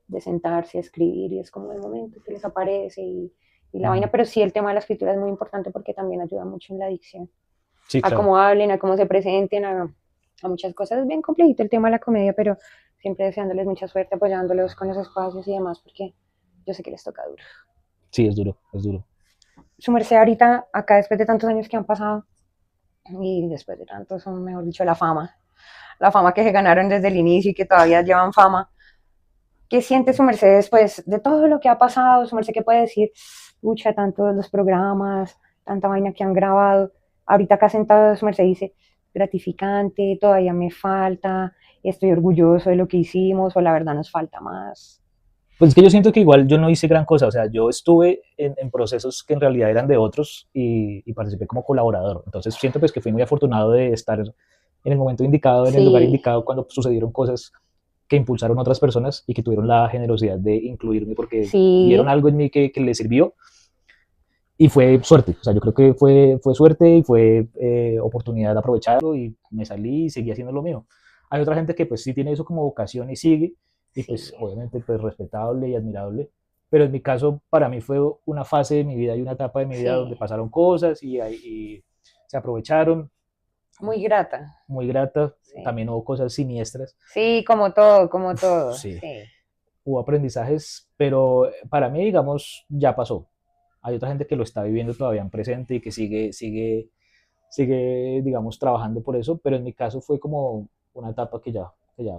de sentarse a escribir y es como el momento que les aparece y la vaina, pero sí el tema de la escritura es muy importante porque también ayuda mucho en la dicción. Sí, claro. A cómo hablen, a cómo se presenten, a muchas cosas. Es bien complejito el tema de la comedia, pero siempre deseándoles mucha suerte, apoyándolos con los espacios y demás, porque yo sé que les toca duro. Sí, es duro, es duro. Su merced ahorita, acá después de tantos años que han pasado, y después de tantos, son, mejor dicho, la fama que se ganaron desde el inicio y que todavía llevan fama. ¿Qué siente su merced después de todo lo que ha pasado? Su merced, ¿qué puede decir? Pucha, tantos los programas, tanta vaina que han grabado. Ahorita acá sentado su merced dice, gratificante, todavía me falta, estoy orgulloso de lo que hicimos, o la verdad nos falta más. Pues es que yo siento que igual yo no hice gran cosa, o sea, yo estuve en procesos que en realidad eran de otros y participé como colaborador, entonces siento pues que fui muy afortunado de estar en el momento indicado, en el lugar indicado cuando sucedieron cosas que impulsaron otras personas y que tuvieron la generosidad de incluirme porque vieron algo en mí que les sirvió. Y fue suerte, o sea, yo creo que fue suerte y fue oportunidad de aprovecharlo y me salí y seguí haciendo lo mío. Hay otra gente que pues sí tiene eso como vocación y sigue, y pues obviamente pues respetable y admirable, pero en mi caso para mí fue una fase de mi vida y una etapa de mi vida donde pasaron cosas y se aprovecharon. Muy grata. Muy grata, también hubo cosas siniestras. Sí, como todo, como todo. Sí. hubo aprendizajes, pero para mí, digamos, ya pasó. Hay otra gente que lo está viviendo todavía en presente y que sigue, digamos, trabajando por eso, pero en mi caso fue como una etapa que ya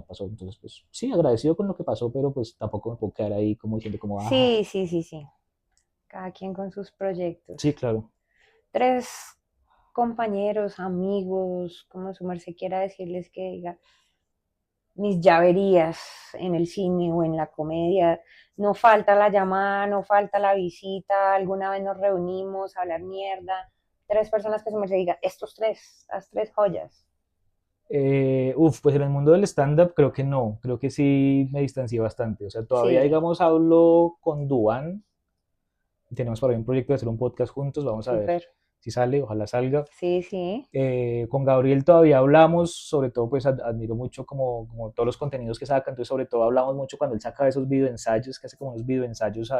pasó. Entonces, pues sí, agradecido con lo que pasó, pero pues tampoco me puedo quedar ahí como diciendo como, ah, Sí, sí, sí, sí. Cada quien con sus proyectos. sí, claro. 3 compañeros, amigos, como su merced quiera decirles que diga, mis llaverías en el cine o en la comedia, no falta la llamada, no falta la visita, alguna vez nos reunimos a hablar mierda. 3 personas que su merced diga, estos 3, las 3 joyas. Pues en el mundo del stand-up creo que no, creo que sí me distancié bastante. O sea, todavía, Sí, digamos, hablo con Duan, tenemos por ahí un proyecto de hacer un podcast juntos, vamos a ver súper. si sale, ojalá salga. Sí, sí, Con Gabriel todavía hablamos, sobre todo pues admiro mucho como todos los contenidos que saca, entonces sobre todo hablamos mucho cuando él saca esos videoensayos, que hace como unos videoensayos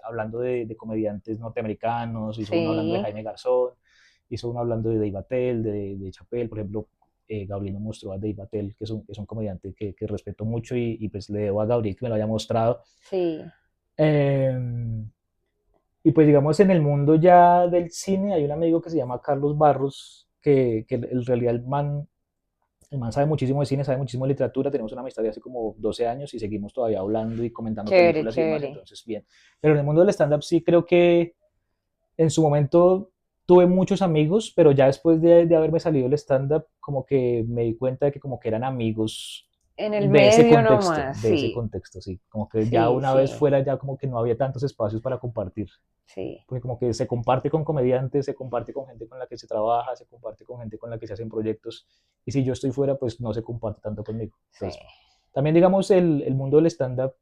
hablando de comediantes norteamericanos, hizo uno hablando de sí, Jaime Garzón, hizo uno hablando de Dave Attell, de Chappelle, por ejemplo. Gabriel me mostró a Dave Attell, que es un comediante que respeto mucho y pues le debo a Gabriel que me lo haya mostrado. sí. Eh, y pues digamos en el mundo ya del cine hay un amigo que se llama Carlos Barros, que en realidad el man sabe muchísimo de cine, sabe muchísimo de literatura, tenemos una amistad de hace como 12 años y seguimos todavía hablando y comentando Chévere, películas y demás, chévere. entonces bien. Pero en el mundo del stand-up sí creo que en su momento tuve muchos amigos, pero ya después de haberme salido el stand-up, como que me di cuenta de que como que eran amigos En el medio nomás, de ese sí, contexto, sí. Como que ya sí, una vez sí, fuera ya como que no había tantos espacios para compartir. sí, Porque como que se comparte con comediantes, se comparte con gente con la que se trabaja, se comparte con gente con la que se hacen proyectos, y si yo estoy fuera, pues no se comparte tanto conmigo. sí. Entonces, también digamos, el mundo del stand-up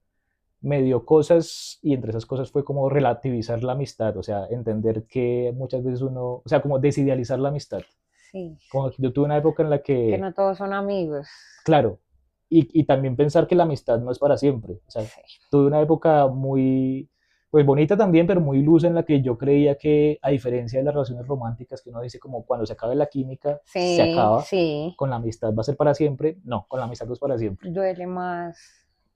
me dio cosas, y entre esas cosas fue como relativizar la amistad, o sea, entender que muchas veces uno, o sea, como desidealizar la amistad. Sí, Como que yo tuve una época en la que que, no todos son amigos. claro, y también pensar que la amistad no es para siempre. O sea, Sí, tuve una época muy, pues bonita también, pero muy ilusa en la que yo creía que, a diferencia de las relaciones románticas, que uno dice como cuando se acabe la química, se sí, acaba, sí, con la amistad va a ser para siempre. No, con la amistad no es para siempre. duele más.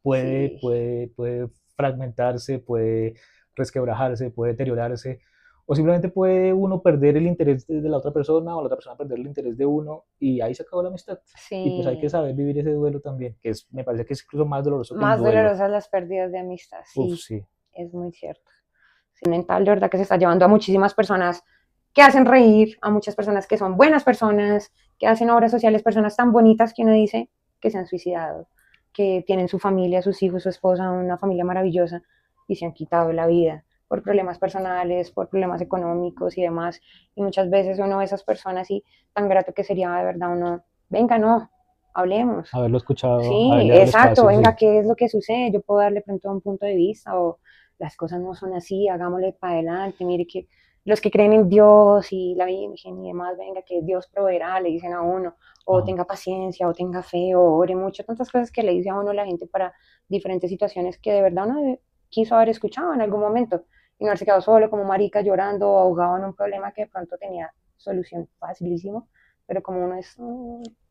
Puede, Sí, puede, puede fragmentarse, puede resquebrajarse, puede deteriorarse, o simplemente puede uno perder el interés de la otra persona o la otra persona perder el interés de uno y ahí se acabó la amistad. Y pues hay que sí. saber vivir ese duelo también, me parece que es incluso más doloroso que el Más duelo. dolorosas las pérdidas de amistad, Uf, sí, sí, es muy cierto. Sí, mental, de verdad que se está llevando a muchísimas personas que hacen reír, a muchas personas que son buenas personas, que hacen obras sociales, personas tan bonitas que uno dice que se han suicidado, que tienen su familia, sus hijos, su esposa, una familia maravillosa y se han quitado la vida por problemas personales, por problemas económicos y demás. Y muchas veces uno ve a esas personas y tan grato que sería de verdad uno, venga, no, hablemos. haberlo escuchado, Sí, haberle dado el exacto, espacio, venga, sí. ¿qué es lo que sucede? Yo puedo darle pronto un punto de vista o las cosas no son así, hagámosle para adelante, mire que los que creen en Dios y la Virgen y demás, venga, que Dios proveerá, le dicen a uno, o Ajá. tenga paciencia, o tenga fe, o ore mucho, tantas cosas que le dice a uno la gente para diferentes situaciones que de verdad uno quiso haber escuchado en algún momento y no haberse quedado solo como marica llorando o ahogado en un problema que de pronto tenía solución facilísimo, pero como uno es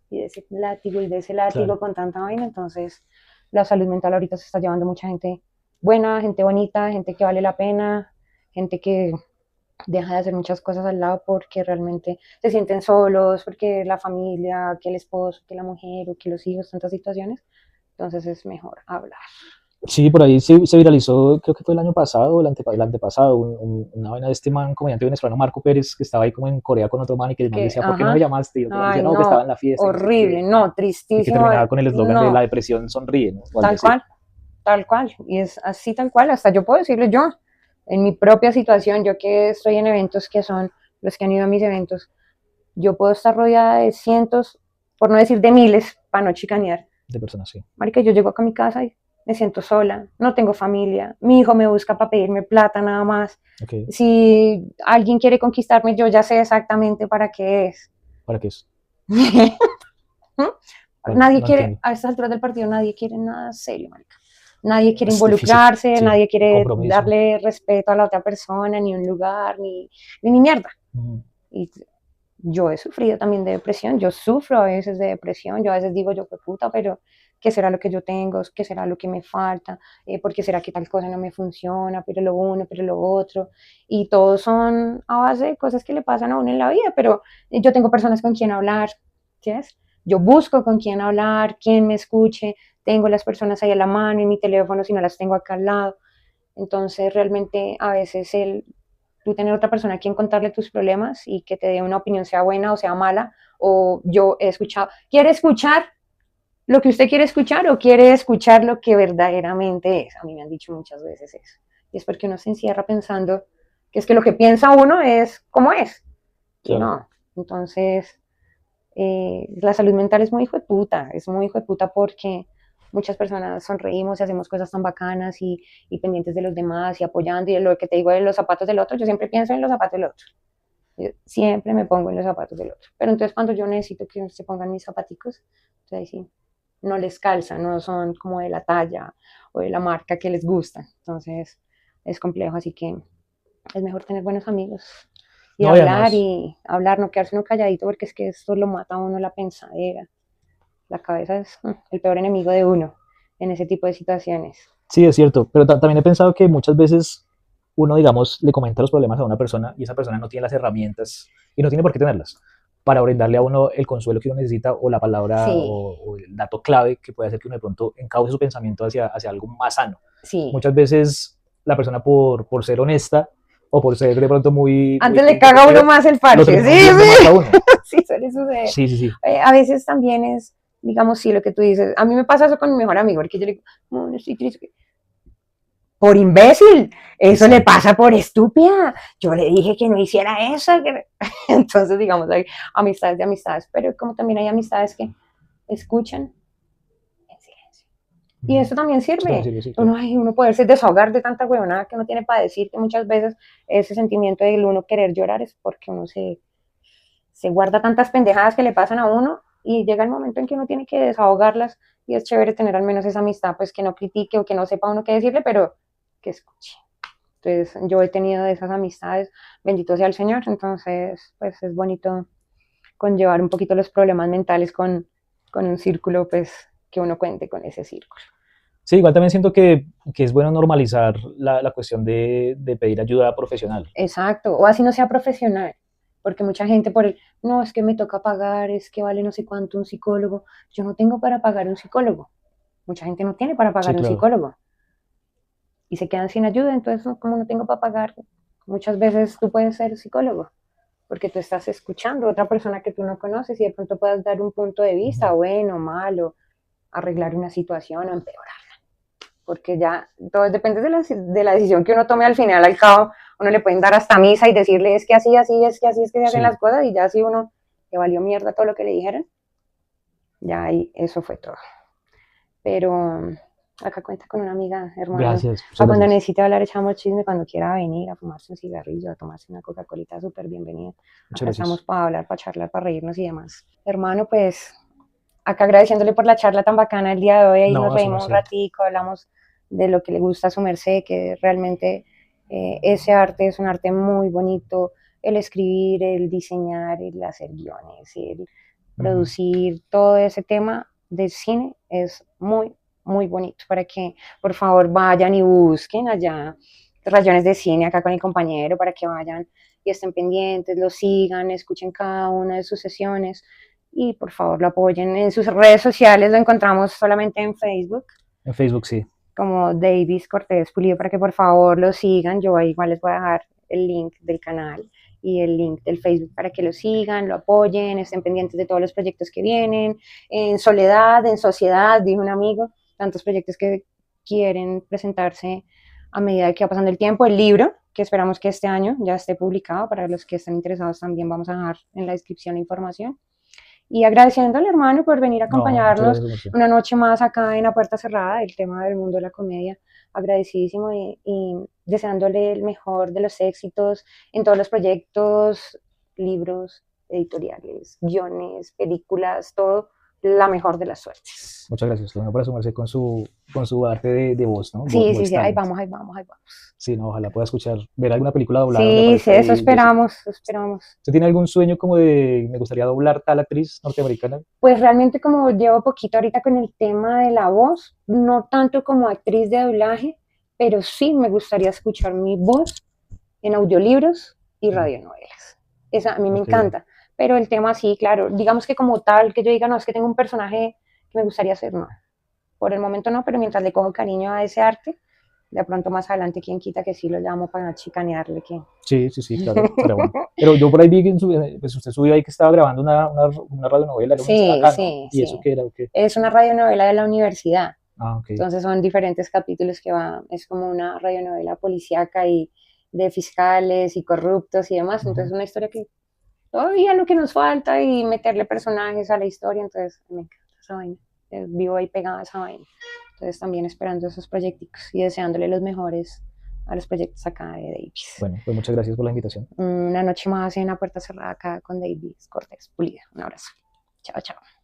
y de ese látigo Claro. con tanta vaina, entonces la salud mental ahorita se está llevando mucha gente buena, gente bonita, gente que vale la pena, gente que deja de hacer muchas cosas al lado porque realmente se sienten solos, porque la familia, que el esposo, que la mujer o que los hijos, tantas situaciones, entonces es mejor hablar. Sí, por ahí se viralizó, creo que fue el año pasado o el antepasado, una vaina de este man, comediante venezolano Marco Pérez, que estaba ahí como en Corea con otro man y que el man Que, decía, ¿por qué no me ajá, llamaste? Y otro man decía, ay no, que estaba en no, la fiesta y no sé horrible, qué. no, Y que tristísimo, terminaba con el eslogan de la no, depresión sonríe, ¿no? O algo así. tal cual, y es así tal cual, hasta yo puedo decirlo yo, en mi propia situación, yo que estoy en eventos que son los que han ido a mis eventos, yo puedo estar rodeada de cientos, por no decir de miles, para no chicanear. De personas, sí. Marica, yo llego acá a mi casa y me siento sola, no tengo familia, mi hijo me busca para pedirme plata nada más. Ok, Si alguien quiere conquistarme, yo ya sé exactamente para qué es. ¿para qué es? Nadie No quiere, entiendo. a estas alturas del partido, nadie quiere nada serio, marica. Nadie quiere Es difícil, involucrarse, sí. nadie El quiere compromiso. darle respeto a la otra persona, ni un lugar, ni mierda. Ujú. Y yo he sufrido también de depresión, yo sufro a veces de depresión, yo a veces digo yo, qué puta, pero qué será lo que yo tengo, qué será lo que me falta, por qué será que tal cosa no me funciona, pero lo uno, pero lo otro, y todos son a base de cosas que le pasan a uno en la vida, pero yo tengo personas con quien hablar, ¿sí? Yo busco con quién hablar, quién me escuche, tengo las personas ahí a la mano en mi teléfono si no las tengo acá al lado, entonces realmente a veces tú tener otra persona a quien contarle tus problemas y que te dé una opinión, sea buena o sea mala, o yo he escuchado, ¿quiere escuchar lo que usted quiere escuchar o quiere escuchar lo que verdaderamente es? A mí me han dicho muchas veces eso. Y es porque uno se encierra pensando que es que lo que piensa uno es como es. Y Claro. no. Entonces, la salud mental es muy hijo de puta porque muchas personas sonreímos y hacemos cosas tan bacanas y pendientes de los demás y apoyando y lo que te digo de los zapatos del otro, yo siempre pienso en los zapatos del otro. Yo siempre me pongo en los zapatos del otro. Pero entonces cuando yo necesito que se pongan mis zapaticos, entonces ahí sí, no les calza, no son como de la talla o de la marca que les gusta. Entonces es complejo, así que es mejor tener buenos amigos No, y además, y hablar, no quedarse uno calladito porque es que esto lo mata a uno la pensadera. La cabeza es el peor enemigo de uno en ese tipo de situaciones. sí, es cierto, pero también he pensado que muchas veces uno, digamos, le comenta los problemas a una persona y esa persona no tiene las herramientas y no tiene por qué tenerlas para brindarle a uno el consuelo que uno necesita o la palabra Sí, o el dato clave que puede hacer que uno de pronto encauce su pensamiento hacia algo más sano. sí. Muchas veces la persona por ser honesta o por ser de pronto muy Antes le pinta caga a uno coquero, más el lo parche. termina Sí, hundiendo más a sí. uno. Sí, suele suceder. Sí, sí, sí. A veces también es, digamos, sí, lo que tú dices. A mí me pasa eso con mi mejor amigo, porque yo le digo, no estoy triste. Por imbécil, eso le Exacto. pasa por estúpida. Yo le dije que no hiciera eso. Entonces, digamos, hay amistades de amistades, pero como también hay amistades que escuchan en silencio. Y eso también Eso también sirve. sirve, sí, claro. Uno poderse desahogar de tanta huevonada que uno tiene para decir, que muchas veces ese sentimiento de uno querer llorar es porque uno se guarda tantas pendejadas que le pasan a uno y llega el momento en que uno tiene que desahogarlas y es chévere tener al menos esa amistad, pues que no critique o que no sepa uno qué decirle, pero que escuche. Entonces yo he tenido de esas amistades, bendito sea el Señor, entonces pues es bonito conllevar un poquito los problemas mentales con un círculo, pues que uno cuente con ese círculo. Sí, igual también siento que es bueno normalizar la cuestión de pedir ayuda profesional. Exacto, o así no sea profesional, porque mucha gente por el, no, es que me toca pagar, es que vale no sé cuánto un psicólogo, yo no tengo para pagar un psicólogo, mucha gente no tiene para Sí, pagar un claro. psicólogo y se quedan sin ayuda, entonces como no tengo para pagar, muchas veces tú puedes ser psicólogo, porque tú estás escuchando a otra persona que tú no conoces y de pronto puedas dar un punto de vista, Ujú. bueno, malo, arreglar una situación o empeorar, porque ya todo depende de la decisión que uno tome al final, al cabo, uno le pueden dar hasta misa y decirle es que así, así, es que así es que se hacen Sí. las cosas y ya si uno le valió mierda todo lo que le dijeron, ya ahí eso fue todo. Pero acá cuenta con una amiga, hermano, Gracias, para muchas cuando gracias. necesite hablar echamos chisme, cuando quiera venir a fumarse un cigarrillo, a tomarse una Coca-Colita, súper bienvenida. Muchas Acá estamos gracias. para hablar, para charlar, para reírnos y demás. Hermano, pues acá agradeciéndole por la charla tan bacana el día de hoy, ahí nos No, a su reímos un merced. ratico, hablamos de lo que le gusta a su merced, que realmente ese arte es un arte muy bonito, el escribir, el diseñar, el hacer guiones, el Ujú. producir, todo ese tema del cine es muy, muy bonito, para que por favor vayan y busquen allá rayones de cine acá con el compañero, para que vayan y estén pendientes, lo sigan, escuchen cada una de sus sesiones y por favor lo apoyen en sus redes sociales, lo encontramos solamente en Facebook En Facebook sí. como Davis Cortés Pulido para que por favor lo sigan, yo ahí igual les voy a dejar el link del canal y el link del Facebook para que lo sigan, lo apoyen, estén pendientes de todos los proyectos que vienen, en soledad, en sociedad, dijo un amigo, tantos proyectos que quieren presentarse a medida que va pasando el tiempo, el libro, que esperamos que este año ya esté publicado, para los que estén interesados también vamos a dejar en la descripción la información y agradeciéndole, hermano, por venir a No, muchas acompañarnos gracias, Merced. una noche más acá en la puerta cerrada, el tema del mundo de la comedia. Agradecidísimo y deseándole el mejor de los éxitos en todos los proyectos, libros, editoriales, guiones, películas, todo, la mejor de las suertes. Muchas gracias. Lo mejor para sumarse con su arte de voz, ¿no? Sí, sí, Voice sí, ahí talent. vamos, ahí vamos, ahí vamos. Sí, no, ojalá pueda escuchar, ver alguna película doblada donde Sí, sí, aparezca eso David Jessica. esperamos, eso esperamos. ¿Usted tiene algún sueño como de, me gustaría doblar tal actriz norteamericana? Pues realmente como llevo poquito ahorita con el tema de la voz, no tanto como actriz de doblaje, pero sí me gustaría escuchar mi voz en audiolibros y Mm, radionovelas. Esa a mí me ok, encanta, pero el tema sí, claro, digamos que como tal, que yo diga, no, es que tengo un personaje que me gustaría hacer, no. Por el momento no, pero mientras le cojo cariño a ese arte, de pronto más adelante, quien quita que sí lo llamo para chicanearle, que... sí, sí, sí, claro, estaría bueno. Pero yo por ahí vi que pues usted subió ahí que estaba grabando una radionovela, era Sí, acá, ¿no? sí, ¿Y eso sí. qué era o qué? Es una radionovela de la universidad. Ah, ok. Entonces son diferentes capítulos que va, es como una radionovela policíaca y de fiscales y corruptos y demás. Entonces Ujú. una historia que todavía lo que nos falta y meterle personajes a la historia. Entonces me encanta esa vaina. Vivo ahí pegada a esa vaina. Entonces también esperando esos proyectos y deseándole los mejores a los proyectos acá de Davis. Bueno, pues muchas gracias por la invitación. Una noche más en la puerta cerrada acá con Davis Cortés Pulida. Un abrazo. Chao, chao.